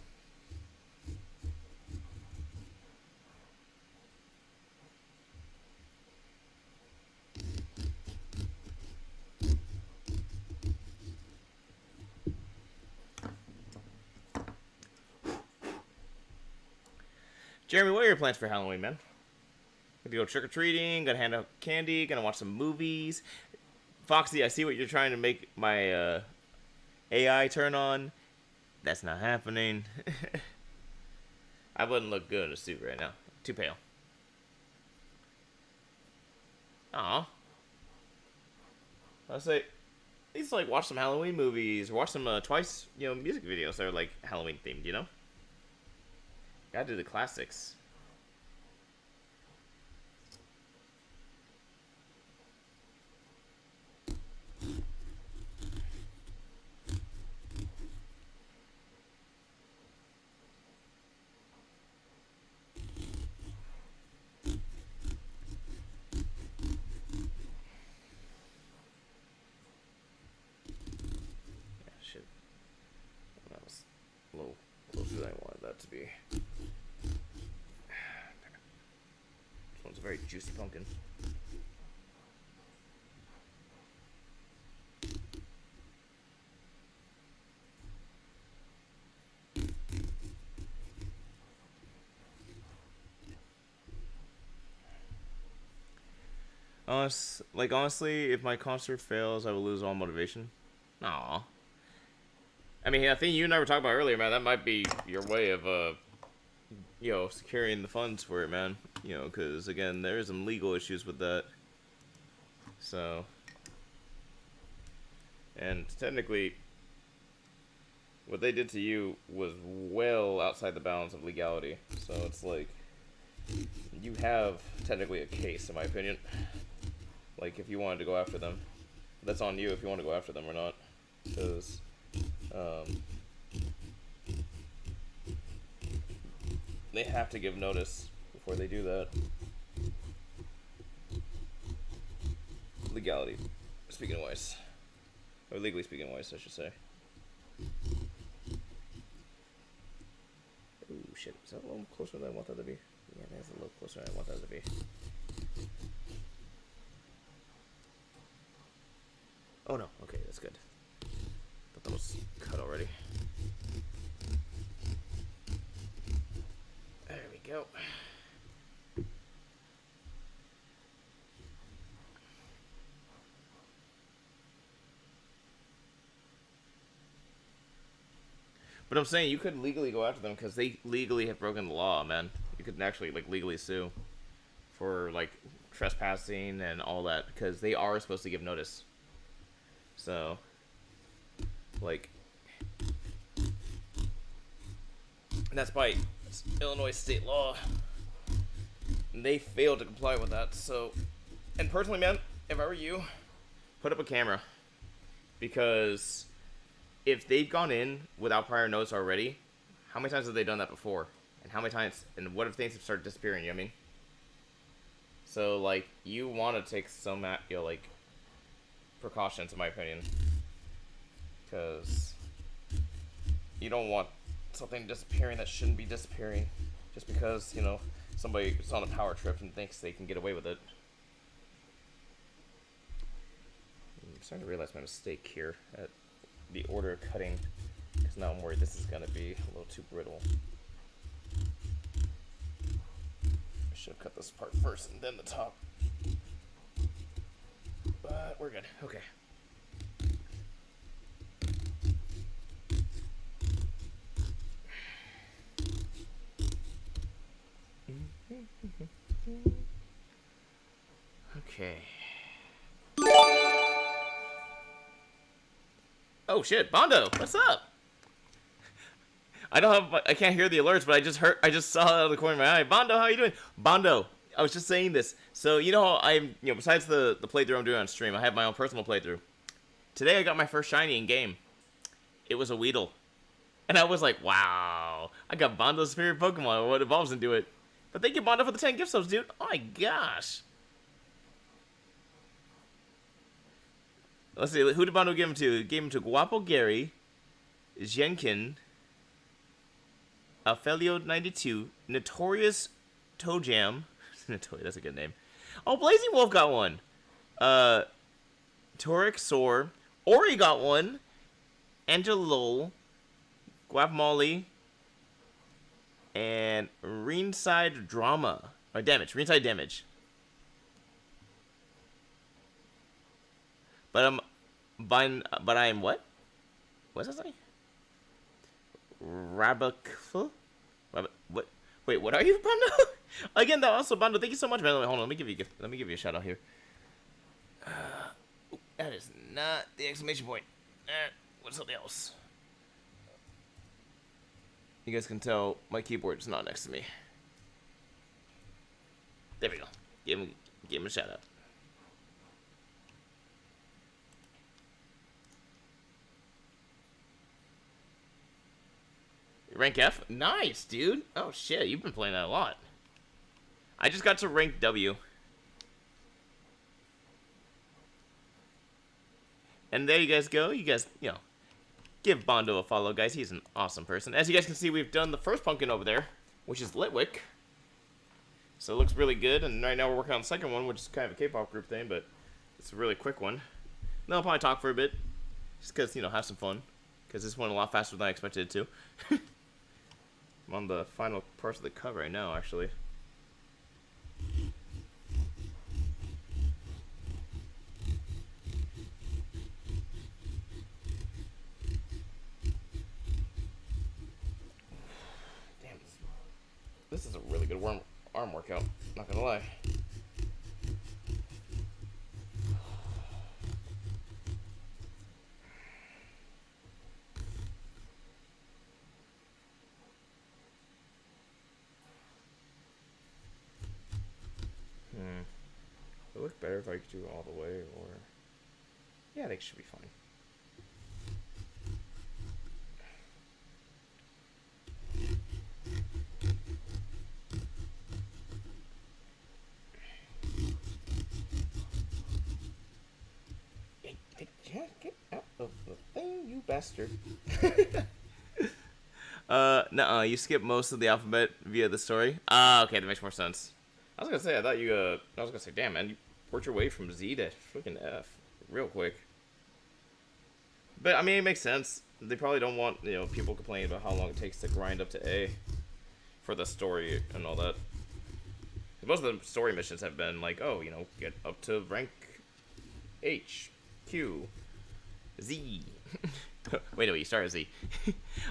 Jeremy, what are your plans for Halloween, man? Gonna go trick-or-treating, gonna hand out candy, gonna watch some movies. Foxy, I see what you're trying to make my AI turn on. That's not happening. I wouldn't look good in a suit right now. Too pale. Aw. I say, at least like watch some Halloween movies, or watch some Twice, music videos that are like Halloween themed, Gotta do the classics. To be. This one's a very juicy pumpkin. Honestly, if my concert fails, I will lose all motivation. Aww. I mean, I think you and I were talking about earlier, man. That might be your way of, securing the funds for it, man. Because, again, there is some legal issues with that. So. And technically, what they did to you was well outside the bounds of legality. So it's like, you have technically a case, in my opinion. Like, if you wanted to go after them. That's on you if you want to go after them or not. Because... they have to give notice before they do that. legality, speaking wise. Or legally speaking wise, I should say. Ooh, shit. Is that a little closer than I want that to be? Yeah, that's a little closer than I want that to be. Oh no, okay, that's good. Thought that was cut already. There we go. But I'm saying you could legally go after them because they legally have broken the law, man. You could actually like legally sue for like trespassing and all that because they are supposed to give notice. So, like, that's by Illinois state law. And they failed to comply with that. So, and personally, man, if I were you, put up a camera because if they've gone in without prior notice already, how many times have they done that before? And how many times, and what if things have started disappearing, you know what I mean? So, like, you want to take some, you know, like, precautions, in my opinion. Because you don't want something disappearing that shouldn't be disappearing. Just because, you know, somebody is on a power trip and thinks they can get away with it. I'm starting to realize my mistake here at the order of cutting, because now I'm worried this is going to be a little too brittle. I should have cut this part first and then the top. But we're good. Okay. Okay. Oh shit, Bondo, what's up? I can't hear the alerts, but I just saw it out of the corner of my eye. Bondo, how you doing? Bondo, I was just saying this. So you know how besides the playthrough I'm doing on stream, I have my own personal playthrough. Today I got my first shiny in game. It was a Weedle. And I was like, wow, I got Bondo's favorite Pokemon, what evolves into it. But thank you, Bondo, for the 10 gift subs, dude. Oh my gosh. Let's see, who did Bondo give him to? He gave him to Guapo Gary, Jenkin, Felio92, Notorious Toejam. Notorious, that's a good name. Oh, Blazing Wolf got one. Toric Soar. Ori got one. Angelo, Guapamole, and Ringside Drama. Or Damage. Ringside Damage. But I am what? What's that say? Rabakful? What? Wait, what are you, Bondo? Again, though, also, Bondo, thank you so much, man. Hold on, let me give you a gift. Let me give you a shout out here. That is not the exclamation point. What's something else? You guys can tell my keyboard is not next to me. There we go. Give him a shout out. Rank F? Nice, dude. Oh, shit. You've been playing that a lot. I just got to rank W. And there you guys go. You guys, give Bondo a follow, guys. He's an awesome person. As you guys can see, we've done the first pumpkin over there, which is Litwick. So it looks really good. And right now we're working on the second one, which is kind of a K-pop group thing, but it's a really quick one. Then I'll probably talk for a bit. Just because, have some fun. Because this went a lot faster than I expected it to. I'm on the final parts of the cut right now, actually. Damn, this is a really good arm workout, not gonna lie. It would look better if I could do it all the way, or... Yeah, I think it should be fine. bastard. Nuh-uh, you skip most of the alphabet via the story. Ah, okay, that makes more sense. I was gonna say, I was gonna say, damn, man, you worked your way from Z to freaking F real quick. But, I mean, it makes sense. They probably don't want, people complaining about how long it takes to grind up to A for the story and all that. Most of the story missions have been like, oh, get up to rank H, Q, Z. Wait, you start at Z.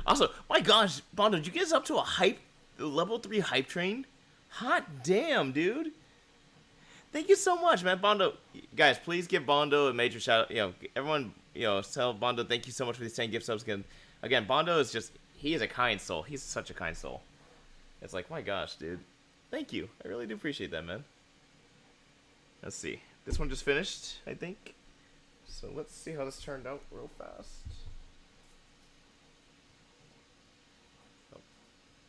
Also, my gosh, Bondo, did you get us up to a level 3 hype train? Hot damn, dude. Thank you so much, man. Bondo, guys, please give Bondo a major shout out. Everyone, tell Bondo thank you so much for these 10 gift subs again. Again, Bondo is he is a kind soul. He's such a kind soul. It's like, my gosh, dude. Thank you. I really do appreciate that, man. Let's see. This one just finished, I think. So let's see how this turned out real fast. Oh,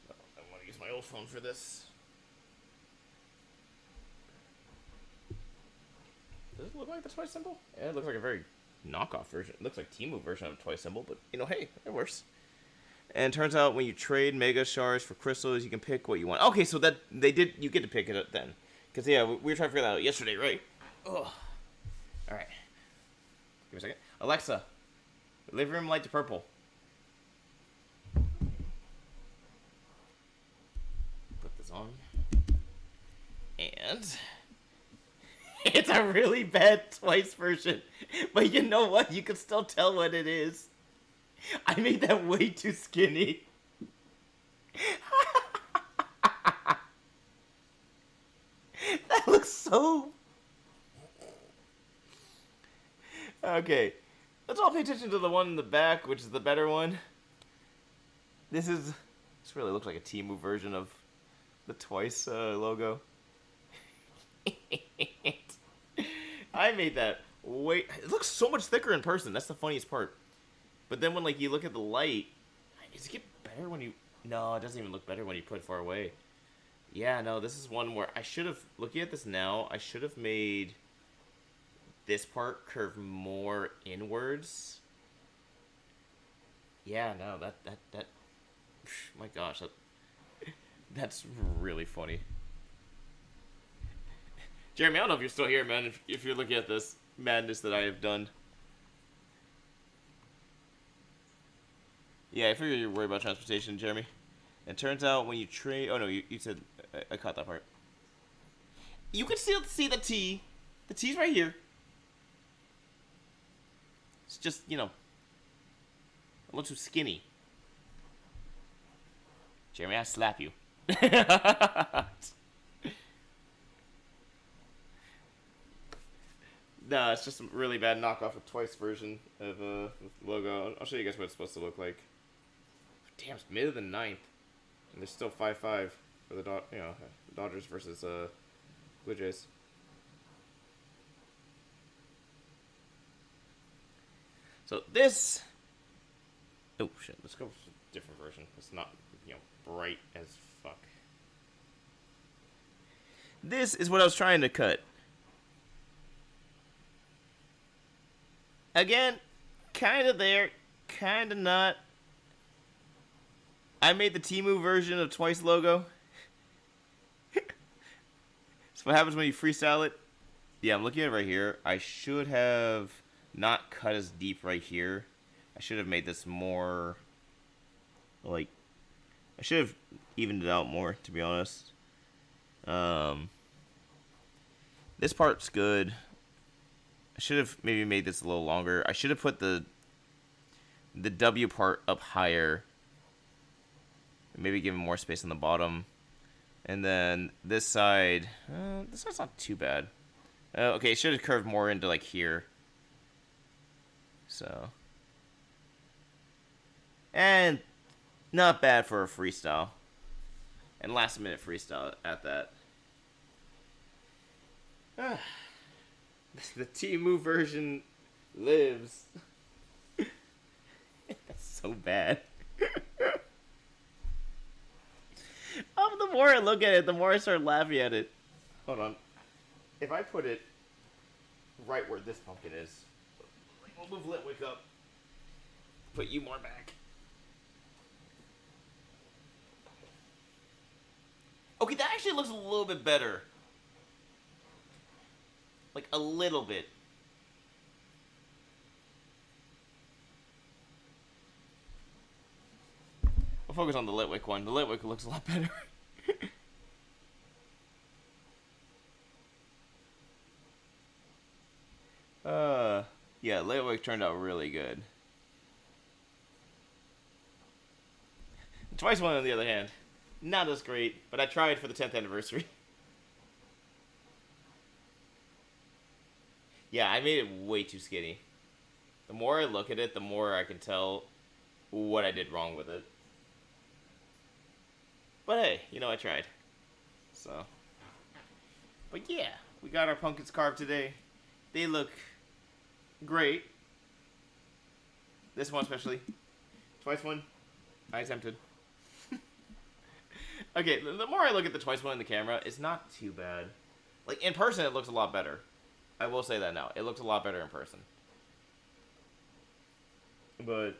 I want to use my old phone for this. Does it look like the twice symbol? Yeah, it looks like a very knockoff version. It looks like Temu version of a twice symbol, but hey, it works. And turns out when you trade mega shards for crystals, you can pick what you want. Okay, so that you get to pick it up then. Because yeah, we were trying to figure that out yesterday, right? Ugh. Alright. Give me a second. Alexa, living room light to purple. Put this on. And it's a really bad twice version. But you know what? You can still tell what it is. I made that way too skinny. That looks so... Okay. Let's all pay attention to the one in the back, which is the better one. This really looks like a Temu version of the twice logo. I made that way... It looks so much thicker in person. That's the funniest part. But then when you look at the light, does it get better when you... No, it doesn't even look better when you put it far away. Yeah, no, this is one where I should have... Looking at this now, I should have made this part curve more inwards. Yeah, no, that my gosh, that's really funny. Jeremy, I don't know if you're still here, man, if you're looking at this madness that I have done. Yeah, I figured you were worried about transportation, Jeremy. It turns out when you trade... Oh, no, you said... I caught that part. You can still see the T. The T's right here. It's just, a little too skinny. Jeremy, I slap you. No, it's just a really bad knockoff of twice version of the logo. I'll show you guys what it's supposed to look like. Damn, it's mid of the 9th, and there's still 5-5 for the Dodgers versus Blue Jays. So this, oh shit, let's go with a different version. It's not bright as fuck. This is what I was trying to cut. Again, kind of there, kind of not. I made the Temu version of Twice logo. So what happens when you freestyle it? Yeah, I'm looking at it right here. I should have not cut as deep right here. I should have made this more, I should have evened it out more, to be honest. This part's good. I should have maybe made this a little longer. I should have put the W part up higher. Maybe give him more space on the bottom. And then this side's not too bad. Okay, it should have curved more into here. So. And not bad for a freestyle. And last minute freestyle at that. The Temu version lives. That's so bad. The more I look at it, the more I start laughing at it. Hold on. If I put it right where this pumpkin is, we'll move Litwick up. put you more back. Okay, that actually looks a little bit better. Like, a little bit. I'll focus on the Litwick one. The Litwick looks a lot better. Yeah, Litwick turned out really good. The Twice one, on the other hand, not as great, but I tried for the 10th anniversary. Yeah, I made it way too skinny. The more I look at it, the more I can tell what I did wrong with it. But hey, you know, I tried. So. But yeah, we got our pumpkins carved today. They look great. This one especially. Twice one, I attempted. Okay, the more I look at the Twice one in the camera, it's not too bad. Like, in person, it looks a lot better. I will say that now. It looks a lot better in person. But,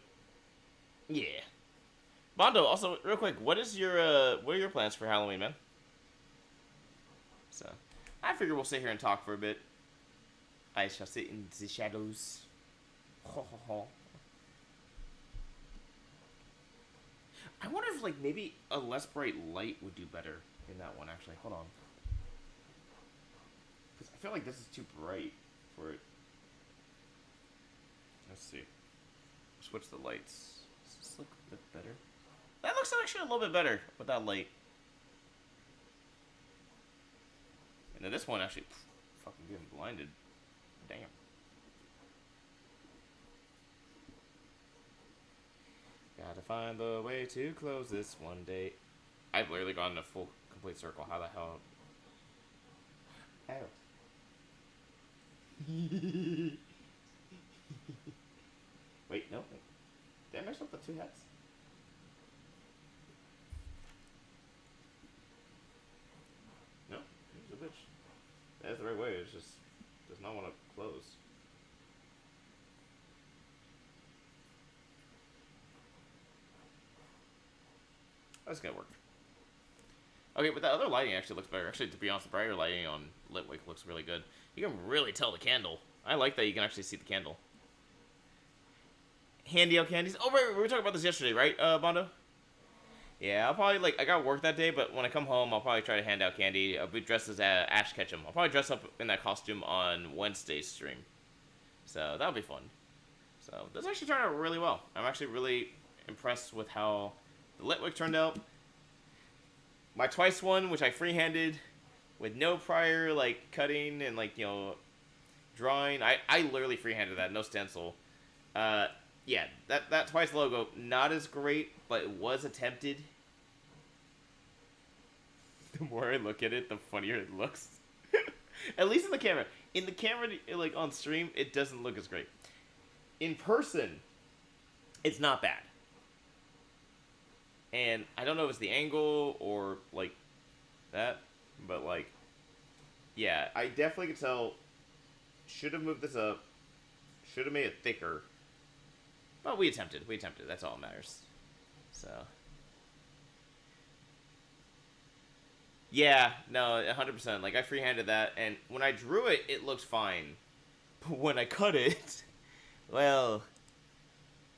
yeah. Bondo, also, real quick, what are your plans for Halloween, man? So, I figure we'll sit here and talk for a bit. I shall sit in the shadows. Ho, ho, ho. I wonder if, like, maybe a less bright light would do better in that one, actually. Hold on. Because I feel like this is too bright for it. Let's see. Switch the lights. Does this look a bit better? That looks actually a little bit better with that light. And then this one actually, fucking getting blinded. Damn. Gotta find the way to close this one day. I've literally gone in a full, complete circle. How the hell? Ow. Wait, no. Wait. Did I mess up the two hats? No, he's a bitch. That's the right way. It just does not want to close. That's gonna work. Okay, but the other lighting actually looks better. Actually, to be honest, the brighter lighting on Litwick looks really good. You can really tell the candle. I like that you can actually see the candle. Handy out candies. Oh, right, we were talking about this yesterday, right, Bondo? Yeah, I'll probably, like, I got work that day, but when I come home, I'll probably try to hand out candy. I'll be dressed as Ash Ketchum. I'll probably dress up in that costume on Wednesday's stream. So, that'll be fun. So, this actually turned out really well. I'm actually really impressed with how the Litwick turned out. My Twice one, which I freehanded with no prior, like, cutting and, like, you know, drawing. I literally freehanded that, no stencil. Yeah, that Twice logo, not as great, but it was attempted. The more I look at it, the funnier it looks. At least in the camera. In the camera, like, on stream, it doesn't look as great. In person, it's not bad. And I don't know if it's the angle or, like, that, but, like, yeah, I definitely could tell, should have moved this up, should have made it thicker, but we attempted, that's all that matters, so. Yeah, no, 100%, like, I freehanded that, and when I drew it, it looked fine, but when I cut it, well,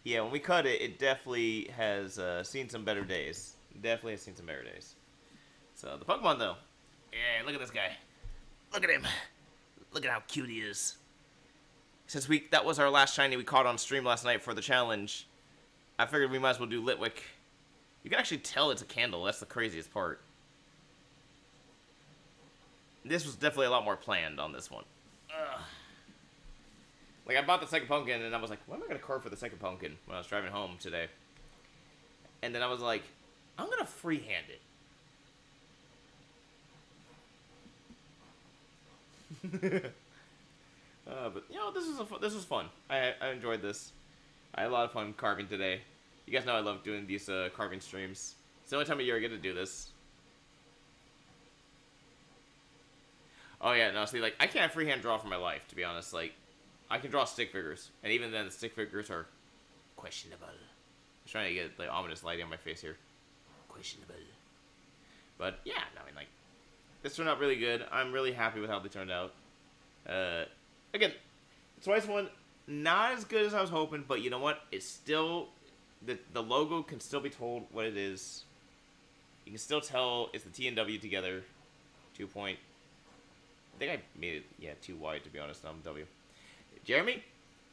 yeah, when we cut it, it definitely has seen some better days. Definitely has seen some better days. So, the Pokemon, though. Yeah, look at this guy. Look at him. Look at how cute he is. Since that was our last shiny we caught on stream last night for the challenge, I figured we might as well do Litwick. You can actually tell it's a candle. That's the craziest part. This was definitely a lot more planned on this one. Ugh. Like, I bought the second pumpkin, and I was like, what am I going to carve for the second pumpkin when I was driving home today? And then I was like, I'm going to freehand it. But, you know, this was fun. I enjoyed this. I had a lot of fun carving today. You guys know I love doing these carving streams. It's the only time of year I get to do this. Oh, yeah, no, see, like, I can't freehand draw for my life, to be honest. Like, I can draw stick figures, and even then, the stick figures are Questionable. I'm trying to get like ominous lighting on my face here. Questionable. But yeah, no, I mean like this turned out really good. I'm really happy with how they turned out. Again, Twice one, not as good as I was hoping, but you know what? It's still the logo can still be told what it is. You can still tell it's the T and W together. 2 point. I think I made it, yeah, too wide to be honest. I'm W. Jeremy,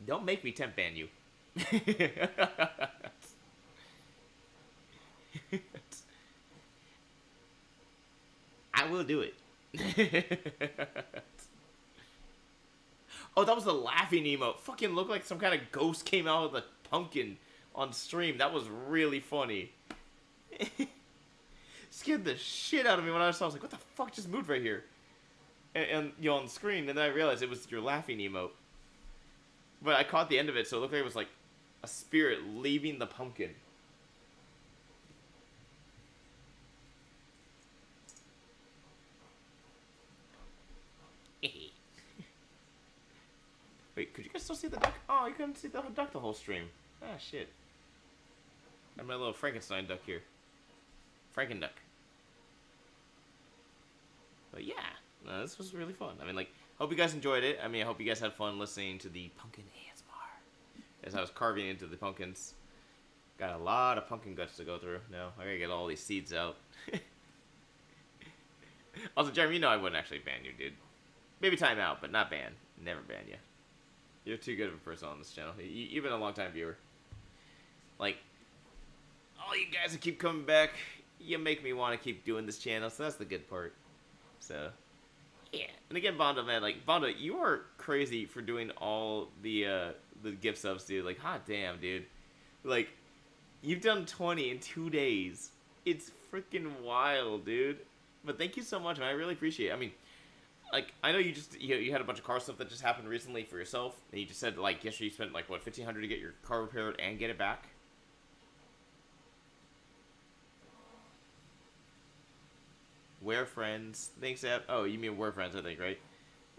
don't make me temp ban you. I will do it. Oh, that was the laughing emote. Fucking looked like some kind of ghost came out of the pumpkin on stream. That was really funny. Scared the shit out of me when I saw. I was like, what the fuck just moved right here? And you know, on the screen, and then I realized it was your laughing emote. But I caught the end of it, so it looked like it was like a spirit leaving the pumpkin. Wait, could you guys still see the duck? Oh, you couldn't see the duck the whole stream. Ah, shit. I have my little Frankenstein duck here. Frankenduck. But yeah, no, this was really fun. I mean, like, hope you guys enjoyed it. I mean, I hope you guys had fun listening to the pumpkin ASMR as I was carving into the pumpkins. Got a lot of pumpkin guts to go through. Now, I gotta get all these seeds out. Also, Jeremy, you know I wouldn't actually ban you, dude. Maybe time out, but not ban. Never ban you. You're too good of a person on this channel. You've been a long time viewer. Like, all you guys that keep coming back, you make me want to keep doing this channel, so that's the good part. So, yeah. And again, Bondo, man, like, Bondo, you are crazy for doing all the gift subs, dude. Like, hot damn, dude. Like, you've done 20 in 2 days. It's freaking wild, dude. But thank you so much, man. I really appreciate it. I mean, like, I know you had a bunch of car stuff that just happened recently for yourself, and you just said, like, yesterday you spent, like, what, $1,500 to get your car repaired and get it back? We're friends. Thanks, Ab. Oh, you mean we're friends, I think, right?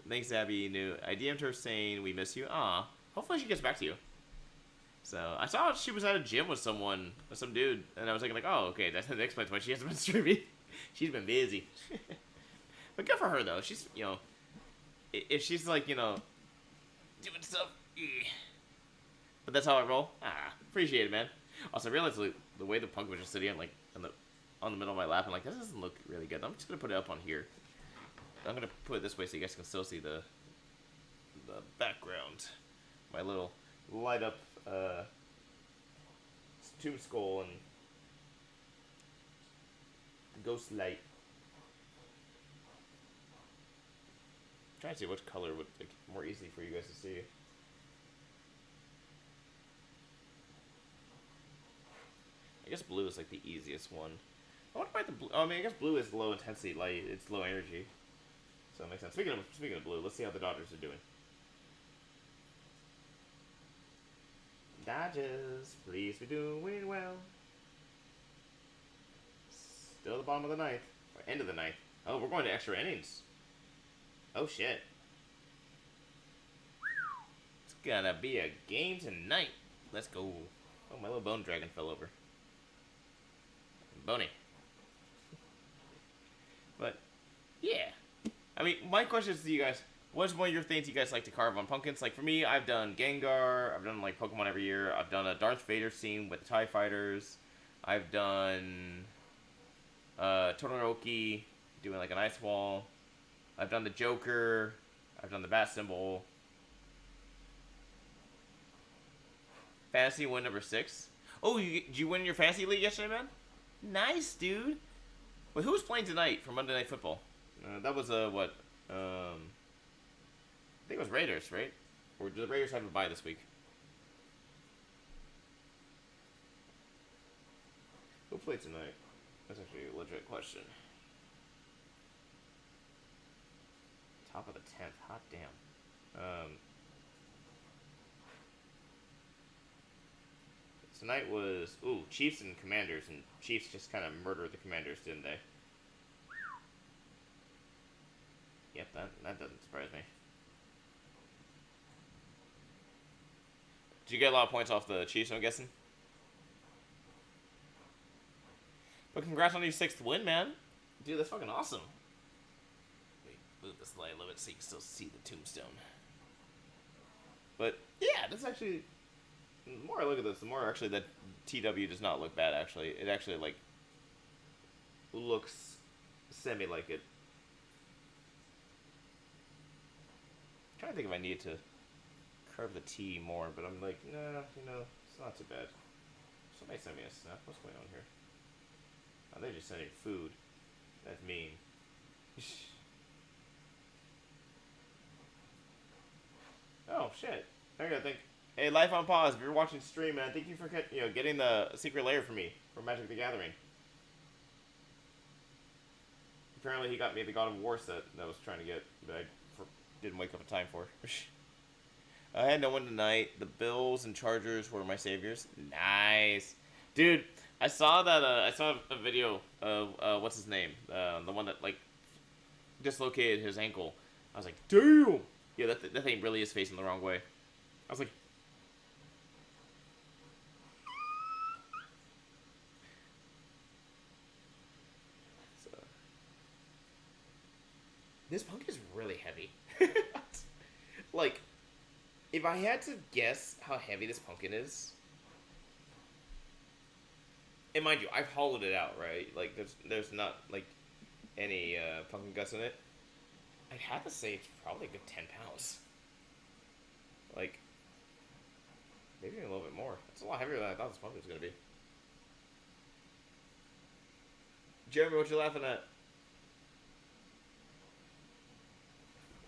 Thanks, Abby. I DM'd her saying we miss you. Aw. Hopefully she gets back to you. So, I saw she was at a gym with some dude, and I was thinking, like, oh, okay, that explains why she hasn't been streaming. She's been busy. But good for her, though. She's, you know, if she's, like, you know, doing stuff. But that's how I roll. Appreciate it, man. Also, I realized the way the punk was just sitting like on the middle of my lap, I'm like, this doesn't look really good. I'm just gonna put it up on here. I'm gonna put it this way so you guys can still see the background. My little light up tomb skull and ghost light. I'm trying to see which color would make it more easy for you guys to see. I guess blue is like the easiest one. I wonder why the blue. Oh, I mean, I guess blue is low intensity light. It's low energy, so it makes sense. Speaking of blue, let's see how the Dodgers are doing. Dodgers, please be doing well. Still the bottom of the ninth, or end of the ninth. Oh, we're going to extra innings. Oh shit! It's gonna be a game tonight. Let's go. Oh, my little bone dragon fell over. Boney. But, yeah. I mean, my question is to you guys, what's one of your things you guys like to carve on pumpkins? Like, for me, I've done Gengar, I've done, like, Pokemon every year, I've done a Darth Vader scene with the TIE Fighters, I've done, Todoroki doing, like, an ice wall, I've done the Joker, I've done the bat symbol. Fantasy win number 6. Oh, did you win your fantasy league yesterday, man? Nice, dude. Wait, who was playing tonight for Monday Night Football? That was, what? I think it was Raiders, right? Or do the Raiders have a bye this week? Who played tonight? That's actually a legit question. Top of the 10th. Hot damn. Tonight was, Chiefs and Commanders, and Chiefs just kind of murdered the Commanders, didn't they? Yep, that doesn't surprise me. Did you get a lot of points off the Chiefs, I'm guessing? But congrats on your 6th win, man. Dude, that's fucking awesome. Wait, move this light a little bit so you can still see the tombstone. But, yeah, that's actually... The more I look at this, the more actually that TW does not look bad, actually. It actually, like, looks semi like it. I'm trying to think if I need to carve the T more, but I'm like, nah, you know, it's not too bad. Somebody sent me a snap. What's going on here? Oh, they're just sending food. That's mean. Oh, shit. I gotta think. Hey, Life on Pause, if you're watching stream, man, thank you for getting the secret layer for me for Magic the Gathering. Apparently he got me the God of War set that I was trying to get, but I didn't wake up in time for. I had no one tonight. The Bills and Chargers were my saviors. Nice. Dude, I saw that, I saw a video of, what's his name? The one that, like, dislocated his ankle. I was like, damn! Yeah, that thing really is facing the wrong way. I was like... This pumpkin is really heavy. Like, if I had to guess how heavy this pumpkin is... And mind you, I've hollowed it out, right? Like, there's not, like, any pumpkin guts in it. I'd have to say it's probably a good 10 pounds. Like, maybe even a little bit more. It's a lot heavier than I thought this pumpkin was going to be. Jeremy, what you laughing at?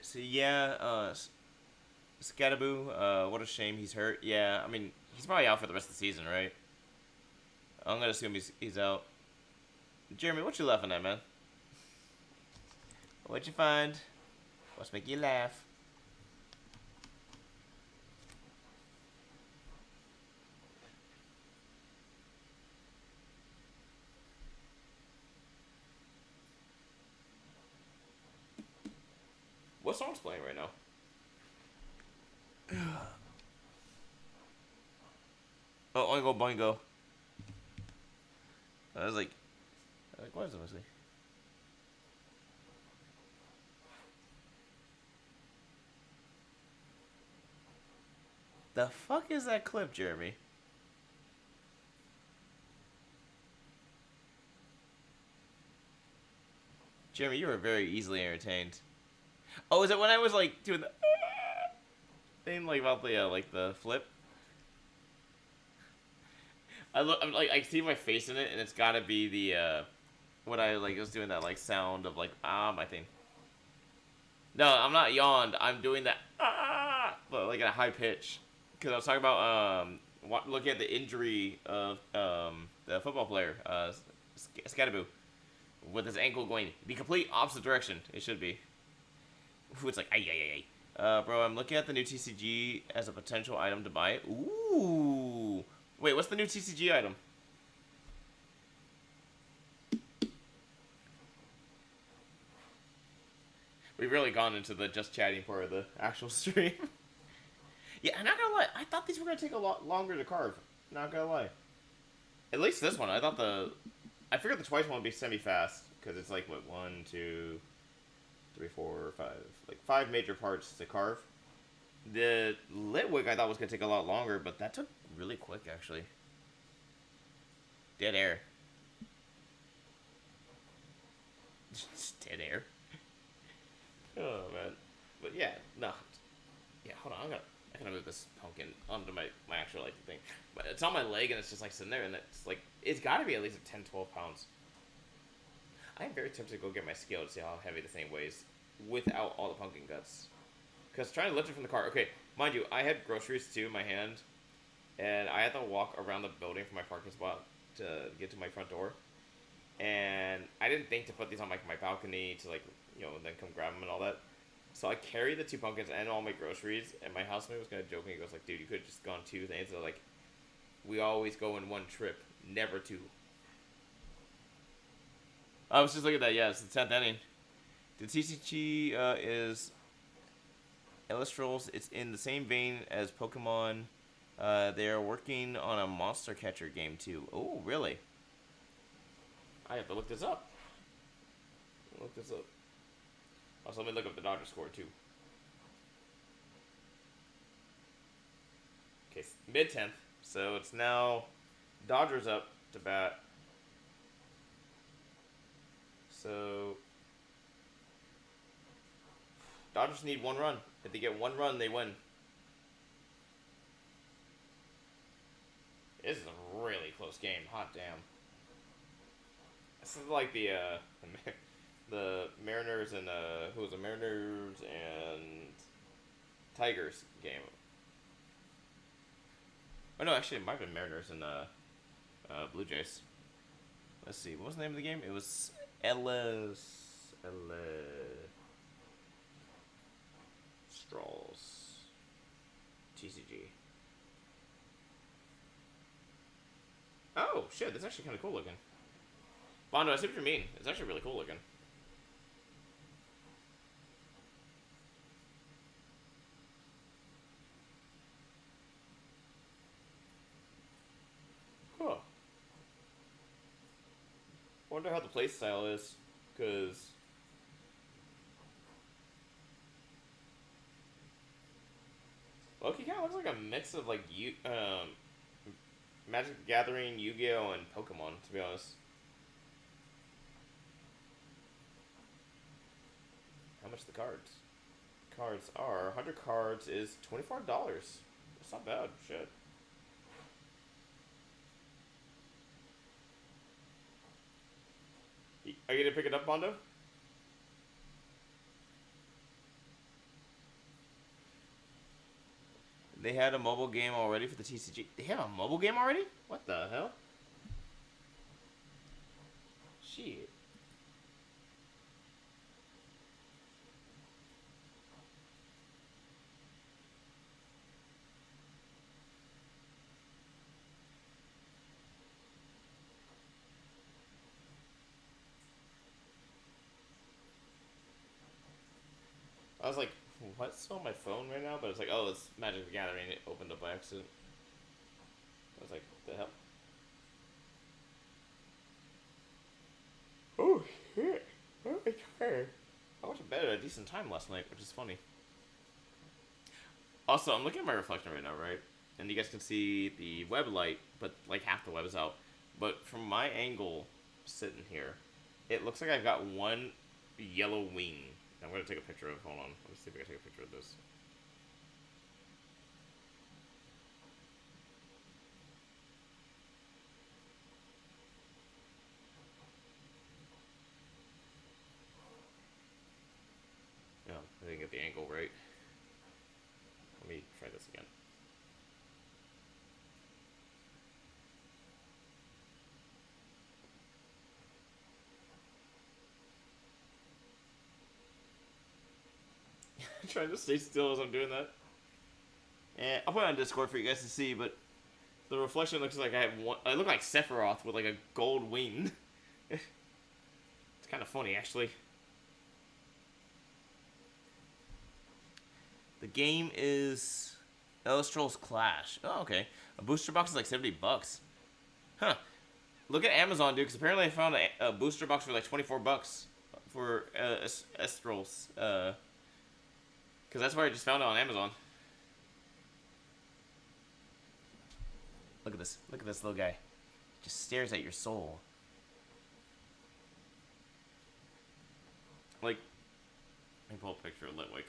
So, yeah, Scattaboo, what a shame he's hurt. Yeah, I mean, he's probably out for the rest of the season, right? I'm gonna assume he's out. Jeremy, what you laughing at, man? What'd you find? What's making you laugh? What song's playing right now? Oh, Oingo Boingo. I was like, what is it mostly? The fuck is that clip, Jeremy? Jeremy, you were very easily entertained. Oh, is it when I was like doing the thing like about the flip? I'm like I see my face in it, and it's gotta be the what I like was doing that like sound of like my thing. No, I'm not yawned. I'm doing that but like at a high pitch, because I was talking about looking at the injury of the football player Scattaboo with his ankle going the complete opposite direction. It should be. It's like ay. Bro, I'm looking at the new TCG as a potential item to buy. Ooh. Wait, what's the new TCG item? We've really gone into the just chatting part of the actual stream. Yeah, I'm not gonna lie. I thought these were gonna take a lot longer to carve. Not gonna lie. At least this one. I figured the twice one would be semi-fast. Because it's like, what, 1, 2, 3, 4, 5. Like 5 major parts to carve. The Litwick I thought was gonna take a lot longer, but that took really quick, actually. Dead air. Just dead air. Oh, man. But yeah, no. Yeah, hold on. I gotta move this pumpkin onto my actual like thing. But it's on my leg and it's just like sitting there, and it's like, it's gotta be at least 10, 12 pounds. I am very tempted to go get my scale to see how heavy the thing weighs without all the pumpkin guts. Because trying to lift it from the car, okay, mind you, I had groceries too in my hand, and I had to walk around the building from my parking spot to get to my front door. And I didn't think to put these on my balcony to like, you know, then come grab them and all that. So I carried the 2 pumpkins and all my groceries, and my housemate was kind of joking. He goes like, dude, you could have just gone 2 things. So like, we always go in 1 trip, never 2. I was just looking at that, yeah, it's the 10th inning. The TCG is Illustrals. It's in the same vein as Pokemon They are working on a monster catcher game too. Oh, really? I have to look this up. Look this up. Also, let me look up the Dodgers score too. Okay, mid-10th. So it's now Dodgers up to bat. So Dodgers need 1 run. If they get 1 run, they win. This is a really close game. Hot damn. This is like the Mariners and who was the Mariners and Tigers game. Oh no, actually it might have been Mariners and Blue Jays. Let's see, what was the name of the game? It was Straws TCG. Oh shit, that's actually kind of cool looking. Bondo, I see what you mean. It's actually really cool looking. Huh. Wonder how the play style is, cause Loki kind of looks like a mix of like Magic the Gathering, Yu-Gi-Oh, and Pokemon. To be honest. How much are the cards? Cards are 100 cards is $24. That's not bad. Shit. Are you gonna pick it up, Bondo? They had a mobile game already for the TCG. They have a mobile game already? What the hell? Shit. I was like, what's on my phone right now? But it's like, oh, it's Magic the Gathering. It opened up by accident. I was like, what the hell? Oh, shit. I'm tired. I went to bed at a decent time last night, which is funny. Also, I'm looking at my reflection right now, right? And you guys can see the web light, but like half the web is out. But from my angle, sitting here, it looks like I've got one yellow wing. I'm going to take a picture of it. Hold on. Let me see if I can take a picture of this. No, I didn't get the angle right. Let me try this again. I'm trying to stay still as I'm doing that. And I'll put it on Discord for you guys to see, but the reflection looks like I have one. I look like Sephiroth with like a gold wing. It's kind of funny, actually. The game is Elder Scrolls Clash. Oh, okay. A booster box is like $70. Huh. Look at Amazon, dude, because apparently I found a booster box for like $24 for Scrolls. Because that's where I just found it on Amazon. Look at this. Look at this little guy. Just stares at your soul. Like, let me pull a picture of Litwick.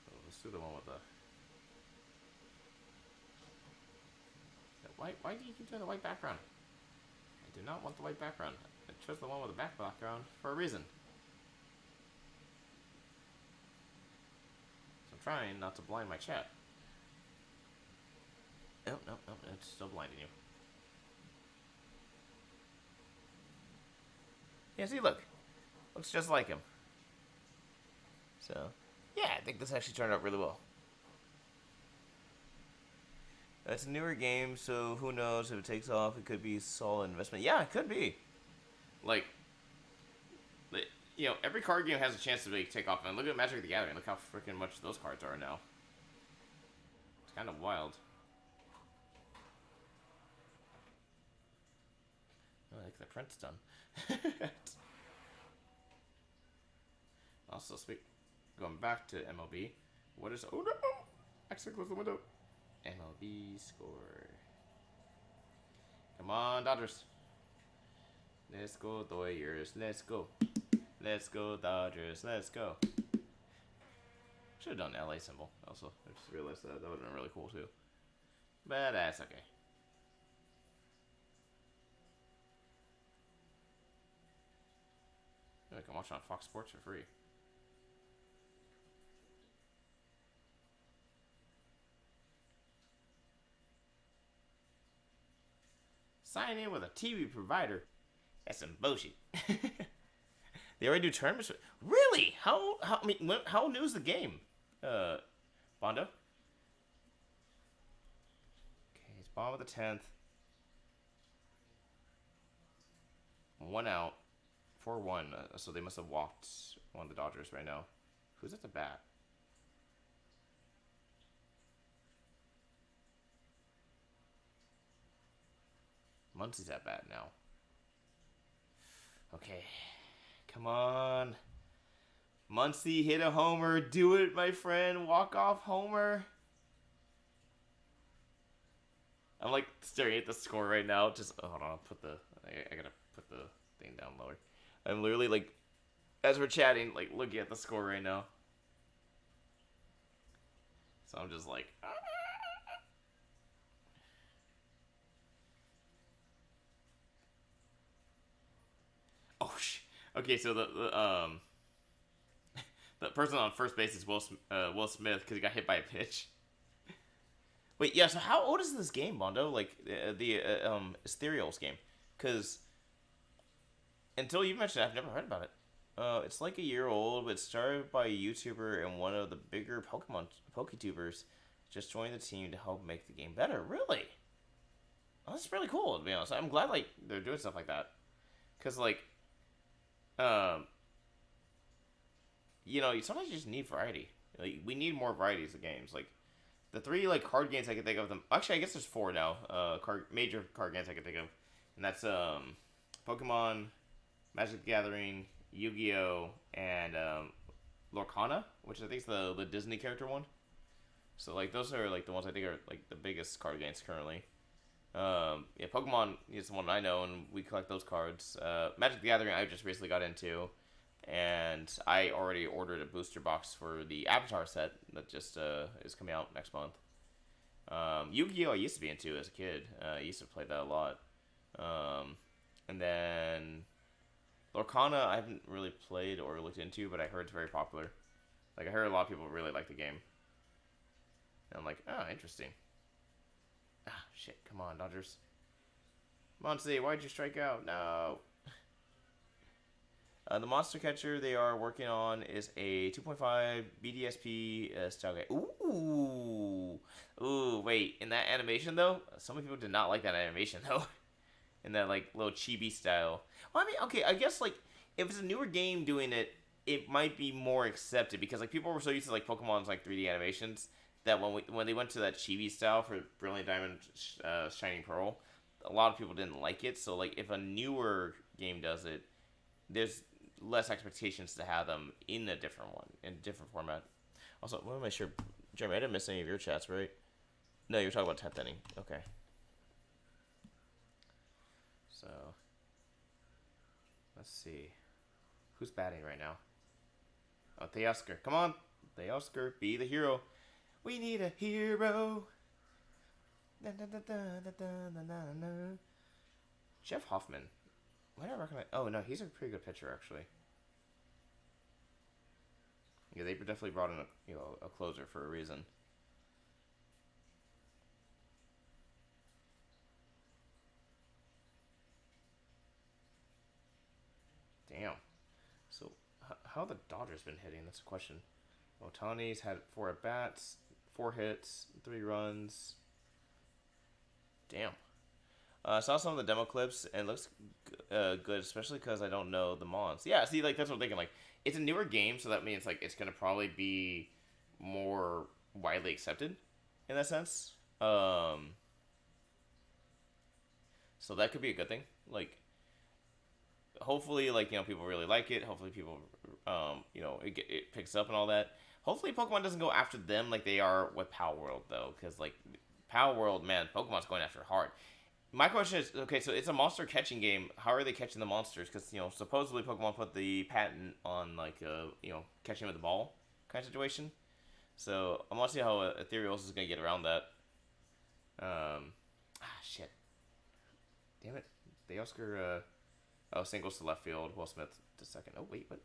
Oh, let's do the one with the... Why do you keep doing the white background? I do not want the white background. I chose the one with the black background for a reason. So I'm trying not to blind my chat. Nope, it's still blinding you. Yeah, see, look. Looks just like him. So, yeah, I think this actually turned out really well. It's a newer game, so who knows if it takes off? It could be a solid investment. Yeah, it could be. Like, you know, every card game has a chance to really take off. And look at Magic the Gathering. Look how freaking much those cards are now. It's kind of wild. Oh, I think the print's done. Also, going back to MLB. What is... Oh, no! Actually, close the window. MLB score. Come on, Dodgers. Let's go, Dodgers. Let's go. Let's go, Dodgers. Let's go. Should have done the LA symbol. Also, I just realized that. That would have been really cool, too. But that's okay. I can watch it on Fox Sports for free. Sign in with a TV provider. That's some bullshit. They already do tournaments. Really? How new is the game? Bondo? Okay, it's bottom of the 10th. 1 out. 4-1. So they must have walked one of the Dodgers right now. Who's at the bat? Muncie's at bat now. Okay. Come on. Muncie, hit a homer. Do it, my friend. Walk off homer. I'm like staring at the score right now. Just hold on. I gotta put the thing down lower. I'm literally like, as we're chatting, like looking at the score right now. So I'm just like, ah. Oh sh. Okay, so the the person on first base is Will Smith because he got hit by a pitch. Wait, yeah. So how old is this game, Bondo? Like the Ethereal's game? Because until you mentioned it, I've never heard about it. It's like a year old, but it started by a YouTuber and one of the bigger Poketubers just joined the team to help make the game better. Really? Oh, that's really cool, to be honest. I'm glad like they're doing stuff like that. Cause like, you know, sometimes you just need variety. Like, we need more varieties of games. Like the 3 like card games I can think of them. Actually, I guess there's 4 now. Major card games I can think of, and that's Pokemon, Magic the Gathering, Yu-Gi-Oh, and Lorcana, which I think is the Disney character one. So like those are like the ones I think are like the biggest card games currently. Yeah, Pokemon is the one I know, and we collect those cards. Magic the Gathering I just recently got into, and I already ordered a booster box for the Avatar set that just is coming out next month. Yu-Gi-Oh I used to be into as a kid. I used to play that a lot. And then Lorcana I haven't really played or looked into, but I heard it's very popular. Like I heard a lot of people really like the game. And I'm like, oh, interesting. Ah, shit. Come on, Dodgers. Muncie, why'd you strike out? No. The monster catcher they are working on is a 2.5 BDSP style guy. Ooh. Ooh, wait. In that animation, though, some people did not like that animation, though. In that, like, little chibi style. Well, I mean, okay, I guess, like, if it's a newer game doing it, it might be more accepted. Because, like, people were so used to, like, Pokemon's, like, 3D animations that when they went to that chibi style for Brilliant Diamond, Shining Pearl, a lot of people didn't like it. So, like, if a newer game does it, there's less expectations to have them in a different one, in a different format. Also, what am I sure, Jeremy, I didn't miss any of your chats, right? No, you were talking about 10th inning. Okay. So, let's see. Who's batting right now? Oh, Teoscar. Come on, Teoscar, be the hero. We need a hero. Jeff Hoffman. Why do I recognize? Oh no, he's a pretty good pitcher actually. Yeah, they definitely brought in a closer for a reason. Damn. So how the Dodgers been hitting? That's a question. Otani's had 4 at bats, 4 hits, 3 runs. Damn. I saw some of the demo clips and it looks good, especially because I don't know the mons. Yeah, see, like that's what I'm thinking. Like, it's a newer game, so that means like it's gonna probably be more widely accepted in that sense. So that could be a good thing. Like, hopefully, like people really like it. Hopefully, people, it picks up and all that. Hopefully, Pokemon doesn't go after them like they are with Power World though, because like Power World, man, Pokemon's going after hard. My question is, okay, so it's a monster catching game. How are they catching the monsters? Because supposedly Pokemon put the patent on like catching with the ball kind of situation. So I want to see how Ethereals is gonna get around that. Shit, damn it, the Oscar. Singles to left field. Will Smith to second. Oh wait, what?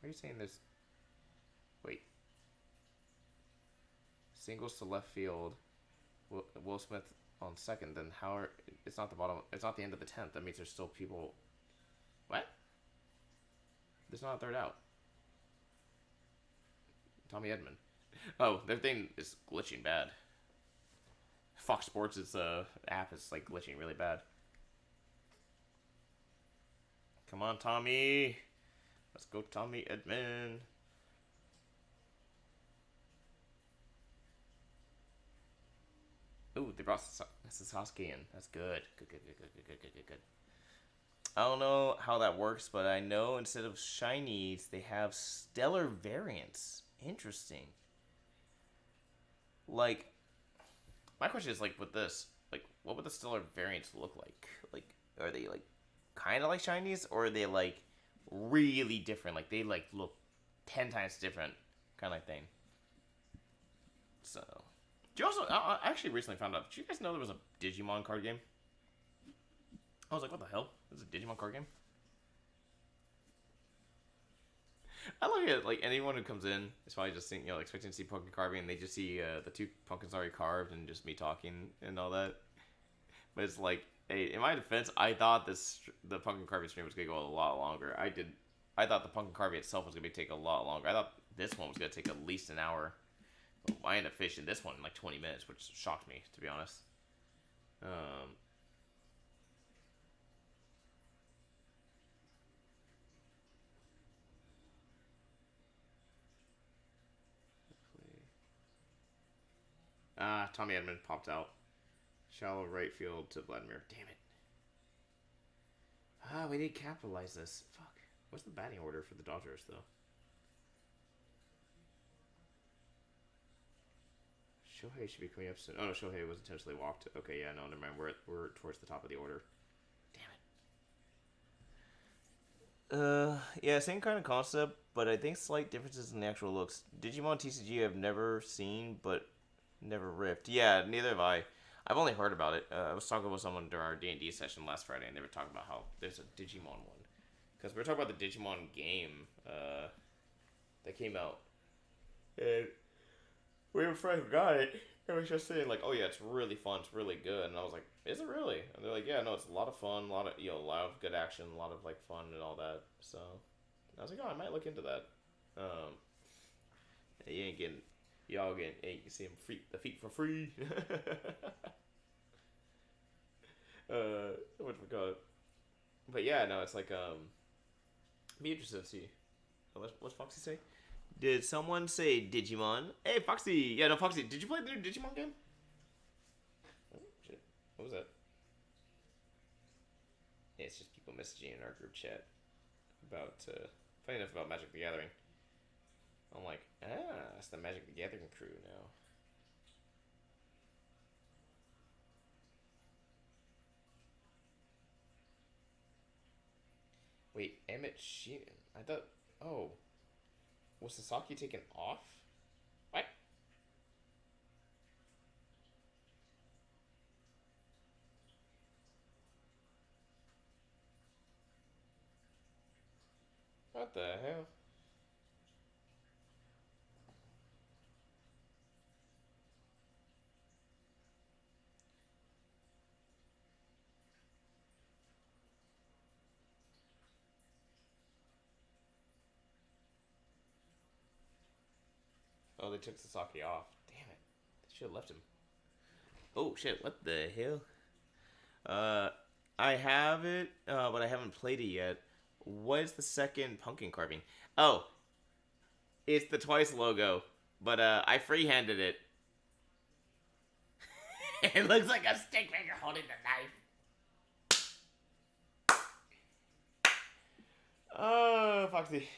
Are you saying this? Wait. Singles to left field. Will Smith on second. Then how are? It's not the bottom. It's not the end of the 10th. That means there's still people. What? There's not a third out. Tommy Edman. Oh, their thing is glitching bad. Fox Sports' app is like glitching really bad. Come on, Tommy. Let's go, Tommy Edman. Ooh, they brought Sasuke in. That's good. Good. I don't know how that works, but I know instead of shinies, they have stellar variants. Interesting. Like, my question is, like, with this, like, what would the stellar variants look like? Like, are they, like, kind of like shinies, or are they, like, really different? Like, they, like, look 10 times different kind of thing. So, do you also, I actually recently found out, did you guys know there was a Digimon card game? I was like, what the hell? This is a Digimon card game? I look at like anyone who comes in is probably just seeing, expecting to see pumpkin carving, and they just see the two pumpkins already carved and just me talking and all that. But it's like, hey, in my defense, I thought the pumpkin carving stream was gonna go a lot longer. I thought the pumpkin carving itself was gonna take a lot longer. I thought this one was gonna take at least an hour. But I ended up finishing this one in like 20 minutes, which shocked me, to be honest. Tommy Edmond popped out. Shallow right field to Vladimir. Damn it. We didn't capitalize this. Fuck. What's the batting order for the Dodgers, though? Shohei should be coming up soon. Oh, no, Shohei was intentionally walked. Okay, yeah, no, never mind. We're towards the top of the order. Damn it. Yeah, same kind of concept, but I think slight differences in the actual looks. Digimon TCG I've never seen, but never ripped. Yeah, neither have I. I've only heard about it. I was talking with someone during our D&D session last Friday, and they were talking about how there's a Digimon one. Because we were talking about the Digimon game that came out. And we were afraid who got it. And we were just saying, like, oh, yeah, it's really fun. It's really good. And I was like, is it really? And they're like, yeah, no, it's a lot of fun. A lot of good action. A lot of, like, fun and all that. So I was like, oh, I might look into that. You ain't getting... Y'all getting... Hey, you can see them the feet for free. Whatchamacallit? But yeah, no, it's like, be interested to see. What's Foxy say? Did someone say Digimon? Hey, Foxy! Yeah, no, Foxy, did you play the new Digimon game? Oh, shit. What was that? Yeah, it's just people messaging in our group chat about, funny enough about Magic the Gathering. I'm like, it's the Magic the Gathering crew now. Wait, Emmett Sheehan. I thought, was Sasaki taken off? What? What the hell? Oh, they took Sasaki off. Damn. Should have left him. Oh shit! What the hell? I have it, but I haven't played it yet. What is the second pumpkin carving? Oh, it's the Twice logo, but I freehanded it. It looks like a stick figure holding the knife. Oh, Foxy.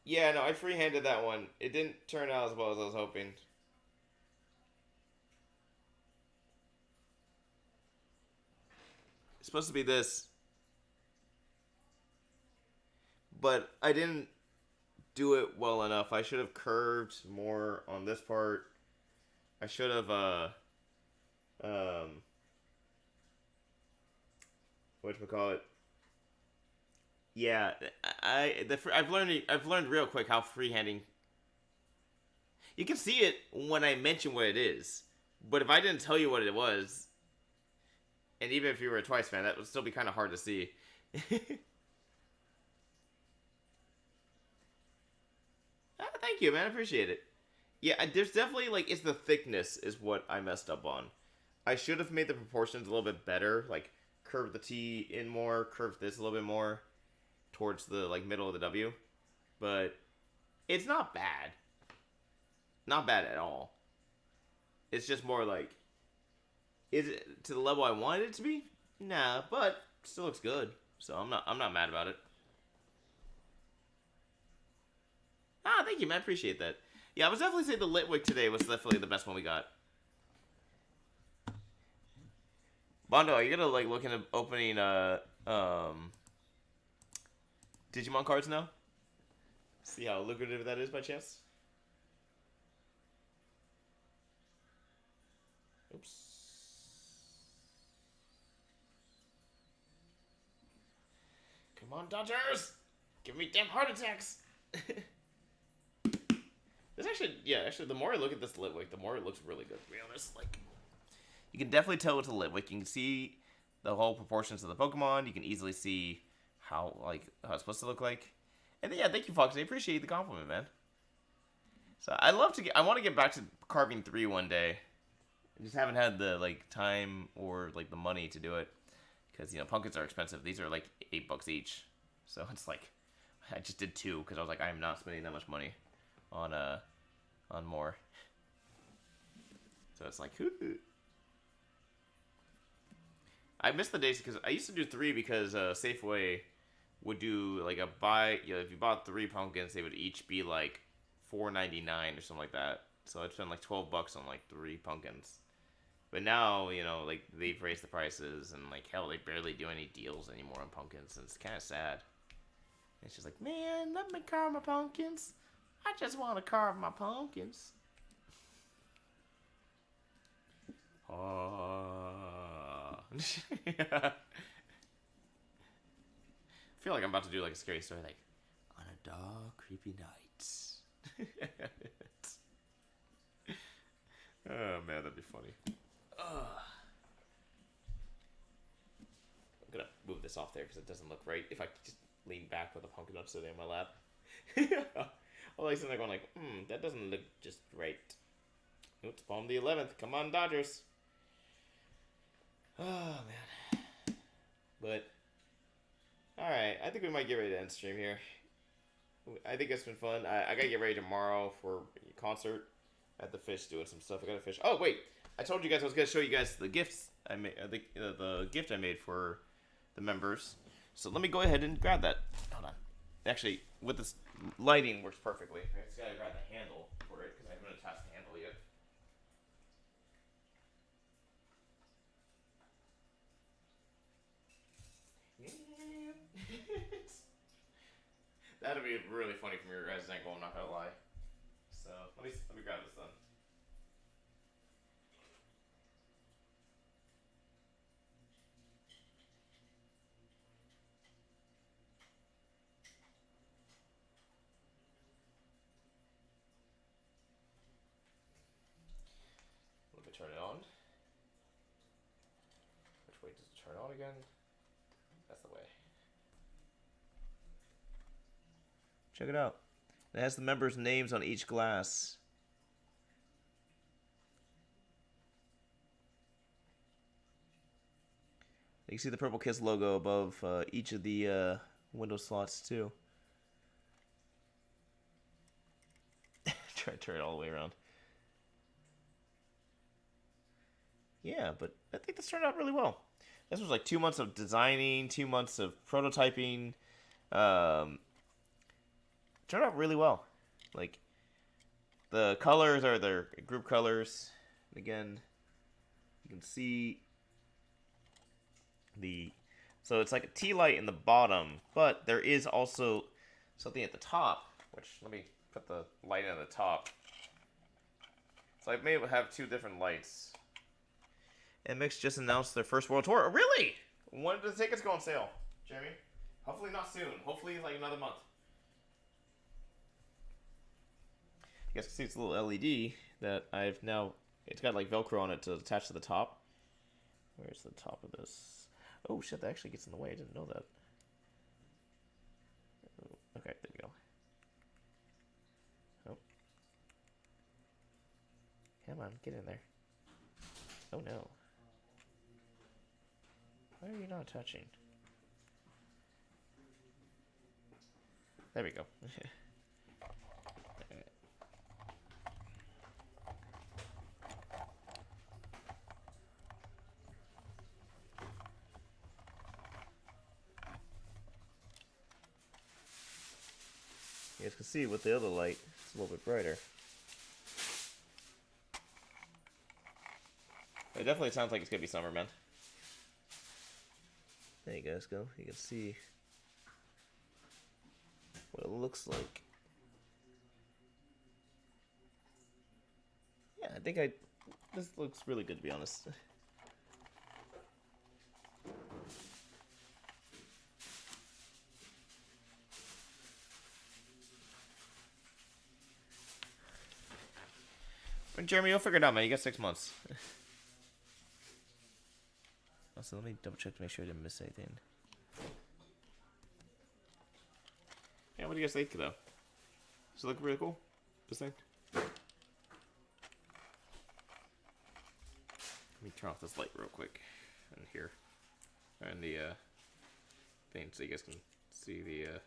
Yeah, no, I freehanded that one. It didn't turn out as well as I was hoping. It's supposed to be this. But I didn't do it well enough. I should have curved more on this part. I should have, whatchamacallit? Yeah, I've learned real quick how freehanding. You can see it when I mention what it is, but if I didn't tell you what it was, and even if you were a Twice fan, that would still be kind of hard to see. Thank you, man. I appreciate it. Yeah, there's definitely, like, it's the thickness is what I messed up on. I should have made the proportions a little bit better, like, curve the T in more, curve this a little bit more towards the, like, middle of the W. But it's not bad. Not bad at all. It's just more like, is it to the level I wanted it to be? Nah, but still looks good. So I'm not mad about it. Ah, thank you, man. Appreciate that. Yeah, I was definitely saying the Litwick today was definitely the best one we got. Bondo, are you gonna like look into opening Digimon cards now? See how lucrative that is by chance? Oops. Come on, Dodgers! Give me damn heart attacks! This actually, the more I look at this Litwick, the more it looks really good, to be honest. Like, you can definitely tell it's a Litwick. You can see the whole proportions of the Pokemon. You can easily see how it's supposed to look like. And then, yeah, thank you, Fox. I appreciate the compliment, man. So I want to get back to Carving 3 one day. I just haven't had the like time or like the money to do it because pumpkins are expensive. These are like $8 each, so it's like I just did 2 because I was like I am not spending that much money on more. So it's like I miss the days because I used to do 3 because Safeway would do like a buy. If you bought 3 pumpkins, they would each be like $4.99 or something like that. So I'd spend like $12 on like 3 pumpkins. But now, like, they've raised the prices, and, like, hell, they barely do any deals anymore on pumpkins, and it's kind of sad. It's just like, man, let me carve my pumpkins. I just want to carve my pumpkins. I feel like I'm about to do, like, a scary story, like, on a dark, creepy night. Oh, man, that'd be funny. I'm gonna move this off there because it doesn't look right if I just lean back with a pumpkin up sitting in my lap. Well, like, sitting there going like, that doesn't look just right. Oops, Palm the 11th. Come on, Dodgers. Oh, man. But, alright, I think we might get ready to end stream here. I think it's been fun. I gotta get ready tomorrow for a concert at the Fish doing some stuff. I gotta fish. Oh, wait. I told you guys I was going to show you guys the gifts I made, the gift I made for the members. So let me go ahead and grab that. Hold on. Actually, with this lighting works perfectly. I just got to grab the handle for it because I haven't attached the handle yet. That'd be really funny from your guys' angle, I'm not going to lie. So let me grab this then. Turn it on. Which way does it turn on again? That's the way. Check it out. It has the members' names on each glass. You see the Purple Kiss logo above each of the window slots too. Try to turn it all the way around. Yeah, but I think this turned out really well. This was like 2 months of designing, 2 months of prototyping. Turned out really well. Like, the colors are their group colors. Again, you can see so it's like a tea light in the bottom, but there is also something at the top, which, let me put the light at the top. So I may have 2 different lights. MX just announced their first world tour. Really? When do the tickets go on sale, Jeremy? Hopefully not soon. Hopefully like another month. You guys can see it's a little LED that I've now... It's got like Velcro on it to attach to the top. Where's the top of this? Oh shit, that actually gets in the way. I didn't know that. Oh, okay, there you go. Oh. Come on, get in there. Oh no. Why are you not touching? There we go. You guys can see with the other light, it's a little bit brighter. It definitely sounds like it's gonna be summer, man. There you guys go. You can see what it looks like. Yeah, I think this looks really good, to be honest. But Jeremy, you'll figure it out, man. You got 6 months. Also, let me double check to make sure I didn't miss anything. Yeah, what do you guys think, though? Does it look really cool? This thing? Let me turn off this light real quick. And here. And the thing so you guys can see the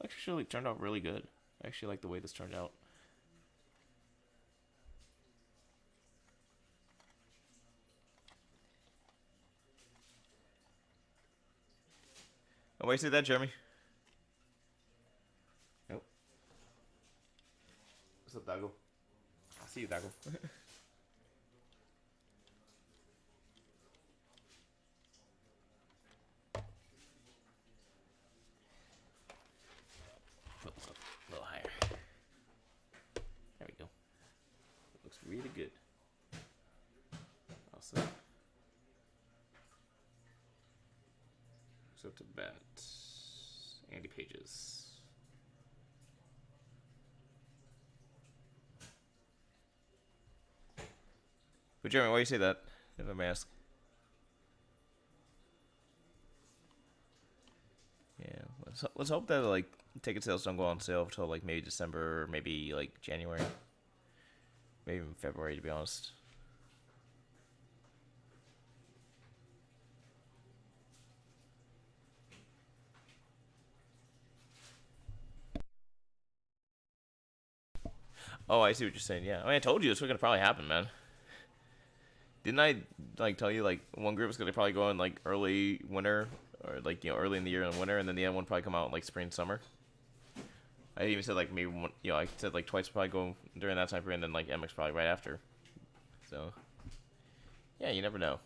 actually turned out really good. I actually like the way this turned out. Oh, wait, see that, Jeremy? Nope. What's up, Dago? I see you, Dago. Put this up a little higher. There we go. It looks really good. Awesome. So to bat. Andy Pages. But Jeremy, why do you say that? If I may ask. Yeah, let's hope that like ticket sales don't go on sale until like maybe December or maybe like January, maybe even February, to be honest. Oh, I see what you're saying. Yeah, I mean, I told you this was gonna probably happen, man. Didn't I like tell you like one group is gonna probably go in like early winter or like early in the year in winter, and then the other one probably come out like spring summer. I even said like maybe one, I said like twice probably go during that time period, and then like MX probably right after. So yeah, you never know.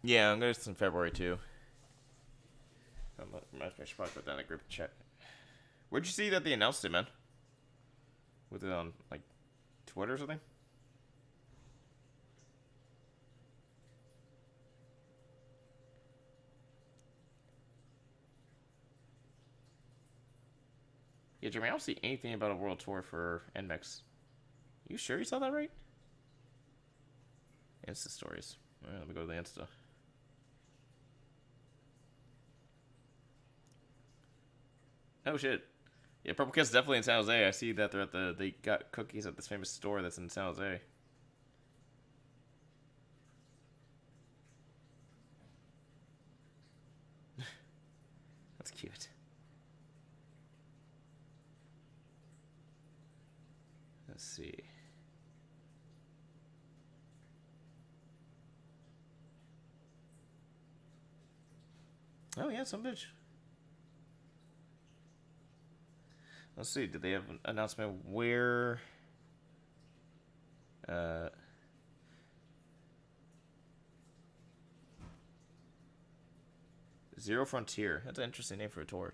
Yeah, I'm gonna in February too. I should probably put that in a group chat. Where'd you see that they announced it, man? Was it on like Twitter or something? Yeah, Jeremy, I don't see anything about a world tour for NMAX. You sure you saw that right? Insta stories. All right, let me go to the Insta. Oh shit. Yeah, Purple Kit's definitely in San Jose. I see that they're at they got cookies at this famous store that's in San Jose. That's cute. Let's see. Oh yeah, some bitch. Let's see. Did they have an announcement where? Zero Frontier. That's an interesting name for a tour.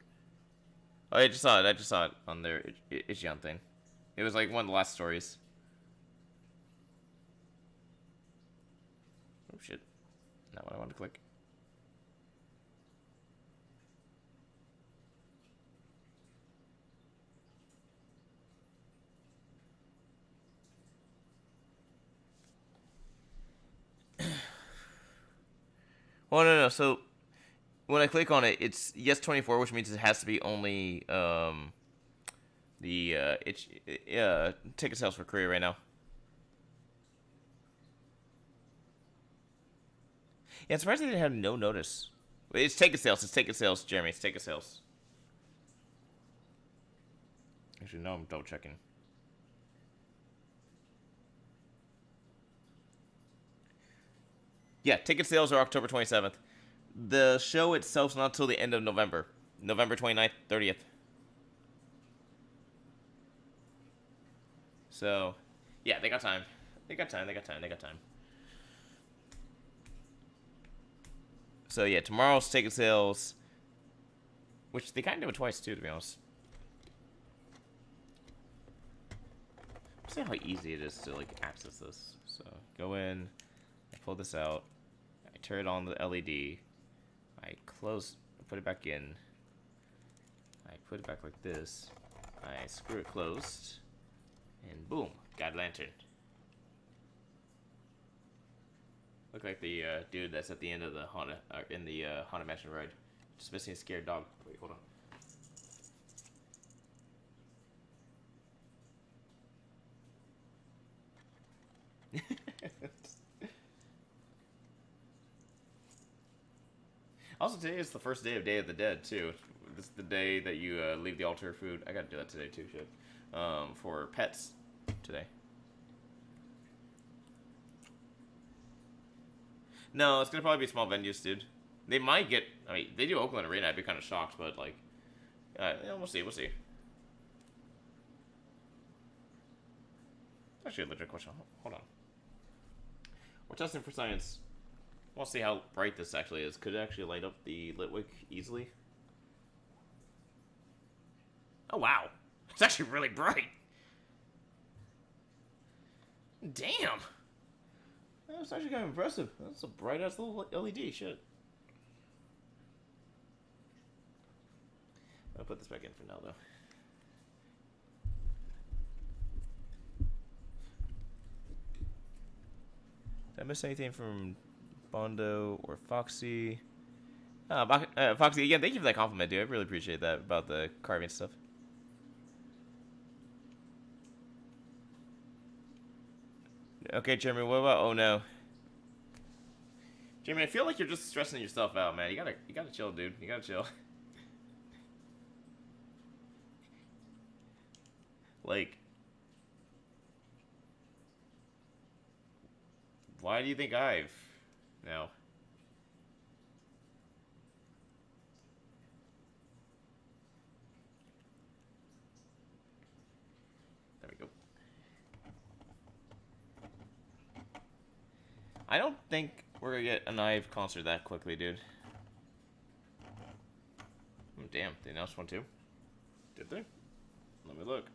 Oh, I just saw it. I just saw it on their Ichion thing. It was like one of the last stories. Oh shit! Not what I wanted to click. Well, no. So when I click on it, it's yes 24, which means it has to be only the ticket sales for Korea right now. Yeah, I'm surprised they didn't have no notice. It's ticket sales. It's ticket sales, Jeremy. It's ticket sales. Actually, no, I'm double checking. Yeah, ticket sales are October 27th. The show itself's not until the end of November. November 29th, 30th. So, yeah, they got time. They got time. So, yeah, tomorrow's ticket sales, which they kind of do it twice, too, to be honest. See how easy it is to, like, access this. So, go in, I pull this out, I turn on the LED, I close, put it back in, I put it back like this, I screw it closed, and boom, got a lantern. Look like the dude that's at the end of the Haunted, in the Haunted Mansion ride. Just missing a scared dog. Wait, hold on. Also, today is the first day of Day of the Dead, too. This is the day that you leave the altar of food. I gotta do that today, too, shit. For pets today. No, it's gonna probably be small venues, dude. They might get, I mean, they do Oakland Arena, I'd be kind of shocked, but, like, yeah, we'll see. Actually, a legit question. Hold on. We're testing for science. We'll see how bright this actually is. Could it actually light up the Litwick easily? Oh, wow. It's actually really bright. Damn. That's actually kind of impressive. That's a bright-ass little LED. Shit. I'll put this back in for now, though. Did I miss anything from Bondo or Foxy? Foxy, again, thank you for that compliment, dude. I really appreciate that about the carving stuff. Okay, Jeremy, what about oh no? Jeremy, I feel like you're just stressing yourself out, man. You gotta chill, dude. You gotta chill. Like, why do you think I've now? There we go. I don't think we're gonna get an IVE concert that quickly, dude. Damn, they announced one too. Did they? Let me look.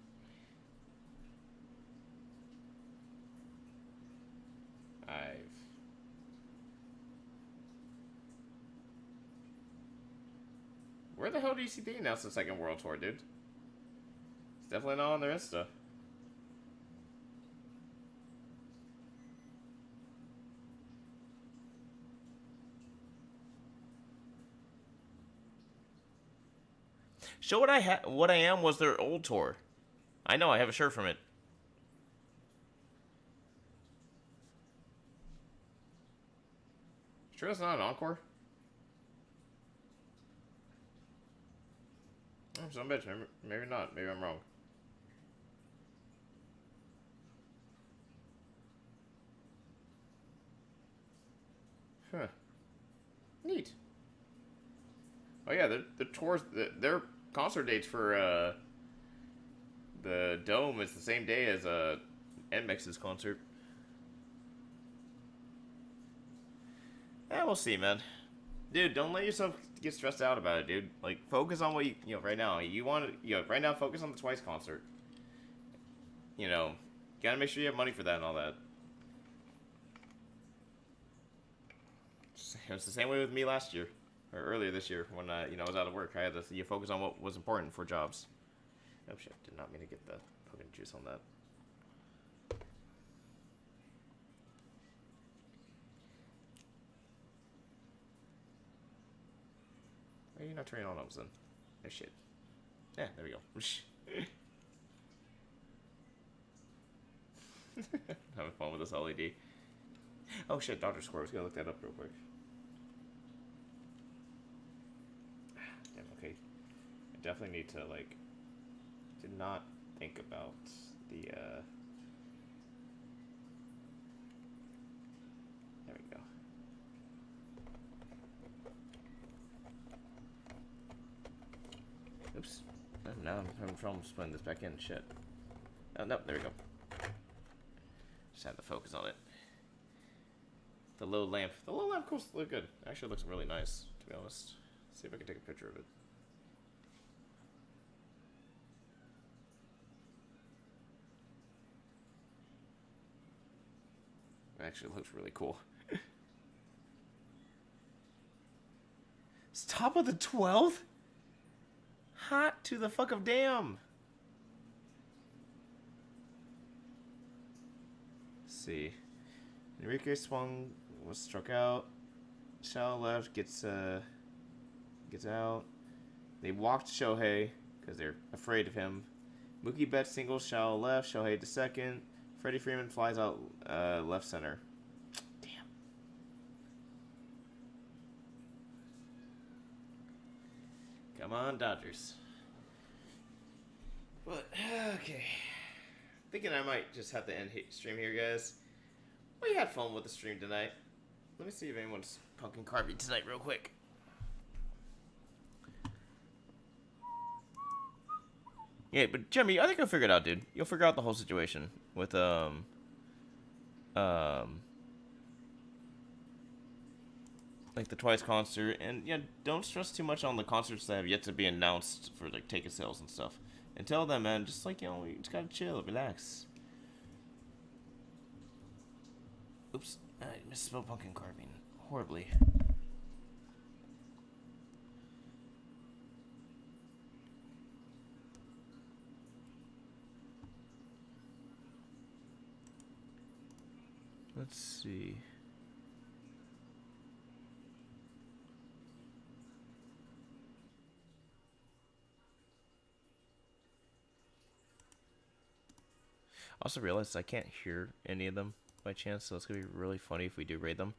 IVE. Where the hell do you see they announced the second world tour, dude? It's definitely not on their Insta. Show What I Am was their old tour. I know, I have a shirt from it. Sure that's not an encore? Oh, some bitch, maybe not. Maybe I'm wrong. Huh. Neat. Oh yeah, the tours, their concert dates for the Dome is the same day as NMIX's concert. Yeah, we'll see, man. Dude, don't let yourself get stressed out about it, dude. Like, focus on what you know, right now. Right now, focus on the Twice concert. You know, gotta make sure you have money for that and all that. It was the same way with me last year, or earlier this year, when I was out of work. I had to focus on what was important for jobs. Oh shit, did not mean to get the pumpkin juice on that. Why are you not turning on those then? Oh shit. Yeah, there we go. Having fun with this LED. Oh shit, Dr. Square. I was gonna look that up real quick. Damn, okay. I definitely need to, like, did not think about the, there we go. Oops. Now I'm having problems putting this back in. Shit. Oh, no, there we go. Just had to focus on it. The low lamp. The low lamp course look good. Actually looks really nice, to be honest. Let's see if I can take a picture of it. It actually looks really cool. It's top of the 12th? Hot to the fuck of damn. Let's see. Enrique was struck out. Shao left, gets out. They walked Shohei because they're afraid of him. Mookie Betts singles, Shao left, Shohei to second. Freddie Freeman flies out left center. Damn. Come on, Dodgers. But, okay. Thinking I might just have to end stream here, guys. We had fun with the stream tonight. Let me see if anyone's pumpkin carving tonight real quick. Yeah, but Jimmy, I think you'll figure it out, dude. You'll figure out the whole situation with like the Twice concert, and yeah, don't stress too much on the concerts that have yet to be announced for like ticket sales and stuff. Until then, man, just like, you just gotta chill, relax. Oops, I misspelled pumpkin carving horribly. Let's see. I also realized I can't hear any of them by chance, so it's gonna be really funny if we do raid them,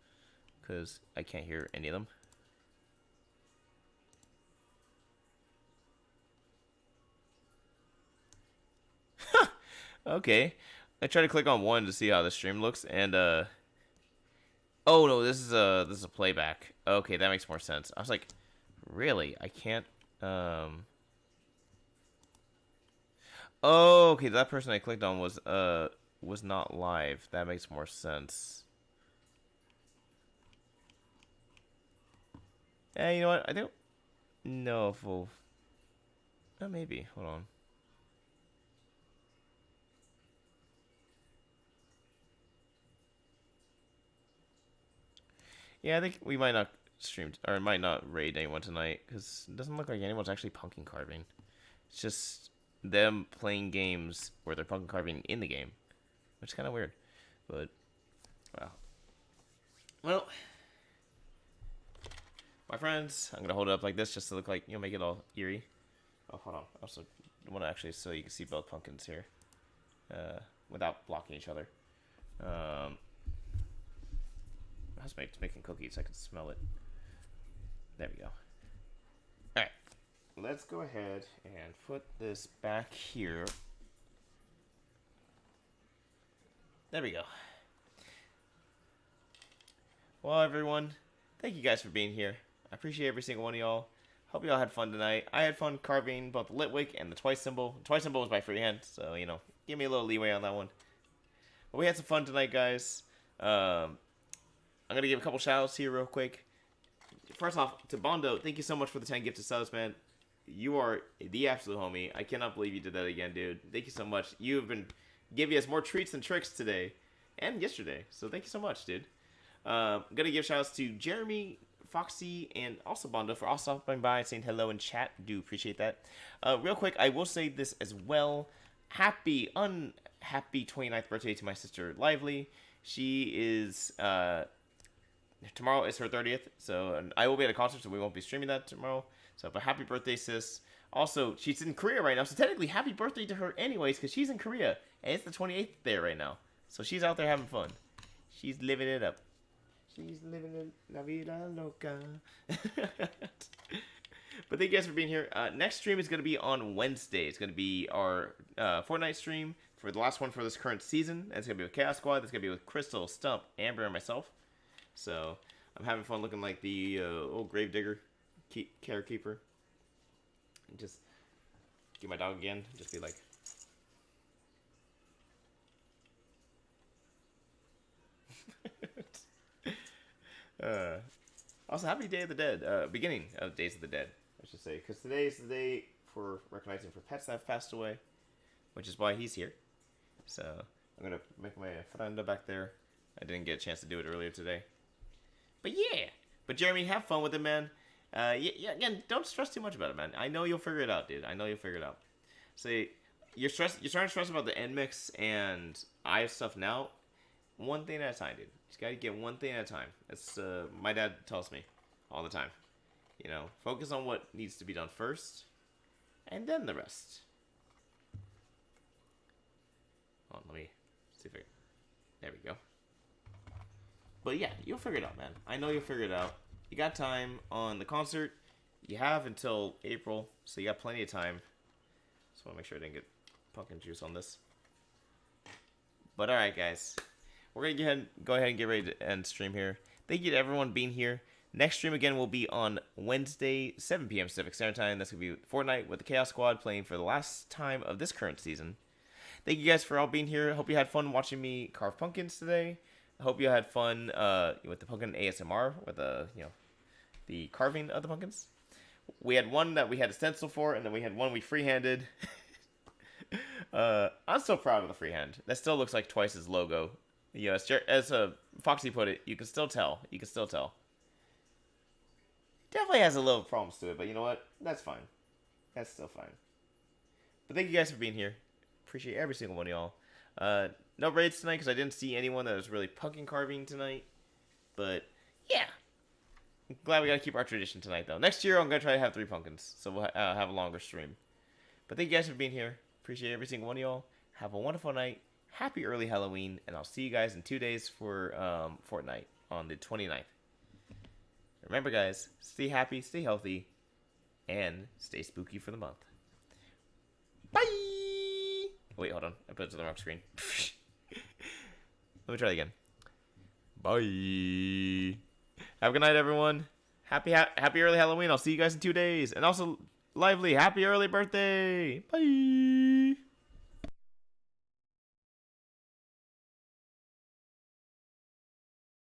because I can't hear any of them. Okay. I tried to click on one to see how the stream looks, and oh no, this is a playback. Okay, that makes more sense. I was like, really? I can't Oh, okay, that person I clicked on was not live. That makes more sense. Eh, you know what? I don't know if we'll... Oh, maybe. Hold on. Yeah, I think we might not stream, or might not raid anyone tonight, because it doesn't look like anyone's actually pumpkin carving. It's just them playing games where they're pumpkin carving in the game, which is kind of weird. But, wow. Well, my friends, I'm going to hold it up like this just to look like, make it all eerie. Oh, hold on. I also want to actually so you can see both pumpkins here, without blocking each other. I was making cookies. I can smell it. There we go. All right, let's go ahead and put this back here. There we go. Well, everyone, thank you guys for being here. I appreciate every single one of y'all. Hope y'all had fun tonight. I had fun carving both the Litwick and the twice symbol. The twice symbol was by freehand, so, you know, give me a little leeway on that one. But we had some fun tonight, guys. I'm going to give a couple shout-outs here real quick. First off, to Bondo, thank you so much for the 10 gifted subs, man. You are the absolute homie. I cannot believe you did that again, dude. Thank you so much. You've been giving us more treats than tricks today and yesterday, so thank you so much, dude. I'm going to give shout-outs to Jeremy, Foxy, and also Bondo for all stopping by and saying hello in chat. Do appreciate that. Real quick, I will say this as well. Happy, unhappy 29th birthday to my sister, Lively. She is, tomorrow is her 30th, so I will be at a concert, so we won't be streaming that tomorrow. So, but happy birthday, sis. Also, she's in Korea right now, so technically happy birthday to her anyways, because she's in Korea, and it's the 28th there right now. So she's out there having fun. She's living it up. She's living in la vida loca. But thank you guys for being here. Next stream is going to be on Wednesday. It's going to be our Fortnite stream for the last one for this current season. That's going to be with Chaos Squad. That's going to be with Crystal, Stump, Amber, and myself. So I'm having fun looking like the old gravedigger, care keeper. And just get my dog again. Just be like... Also, happy Day of the Dead. Beginning of Days of the Dead, I should say. Because today is the day for recognizing for pets that have passed away. Which is why he's here. So, I'm going to make my frienda back there. I didn't get a chance to do it earlier today. But yeah. But Jeremy, have fun with it, man. Yeah, again, don't stress too much about it, man. I know you'll figure it out, dude. I know you'll figure it out. Say, you're starting to stress about the end mix and I have stuff now. One thing at a time, dude. Just gotta get one thing at a time. That's my dad tells me all the time. You know, focus on what needs to be done first, and then the rest. Hold on, let me see if I... There we go. But yeah, you'll figure it out, man. I know you'll figure it out. You got time on the concert. You have until April, so you got plenty of time. Just want to make sure I didn't get pumpkin juice on this. But alright, guys. We're going to go ahead and get ready to end stream here. Thank you to everyone being here. Next stream again will be on Wednesday, 7 p.m. Pacific Standard Time. That's going to be Fortnite with the Chaos Squad playing for the last time of this current season. Thank you guys for all being here. Hope you had fun watching me carve pumpkins today. I hope you had fun with the pumpkin ASMR, with the carving of the pumpkins. We had one that we had a stencil for, and then we had one we freehanded. I'm so proud of the freehand. That still looks like Twice's logo. Yeah, as Foxy put it, you can still tell. You can still tell. Definitely has a little problems to it, but you know what? That's fine. That's still fine. But thank you guys for being here. Appreciate every single one of y'all. No raids tonight because I didn't see anyone that was really pumpkin carving tonight. But, yeah. I'm glad we got to keep our tradition tonight, though. Next year, I'm going to try to have 3 pumpkins, so we'll have a longer stream. But thank you guys for being here. Appreciate every single one of y'all. Have a wonderful night. Happy early Halloween, and I'll see you guys in 2 days for Fortnite on the 29th. Remember, guys, stay happy, stay healthy, and stay spooky for the month. Bye! Wait, hold on. I put it to the wrong screen. Let me try it again. Bye! Have a good night, everyone. Happy early Halloween. I'll see you guys in 2 days. And also, Lively, happy early birthday! Bye!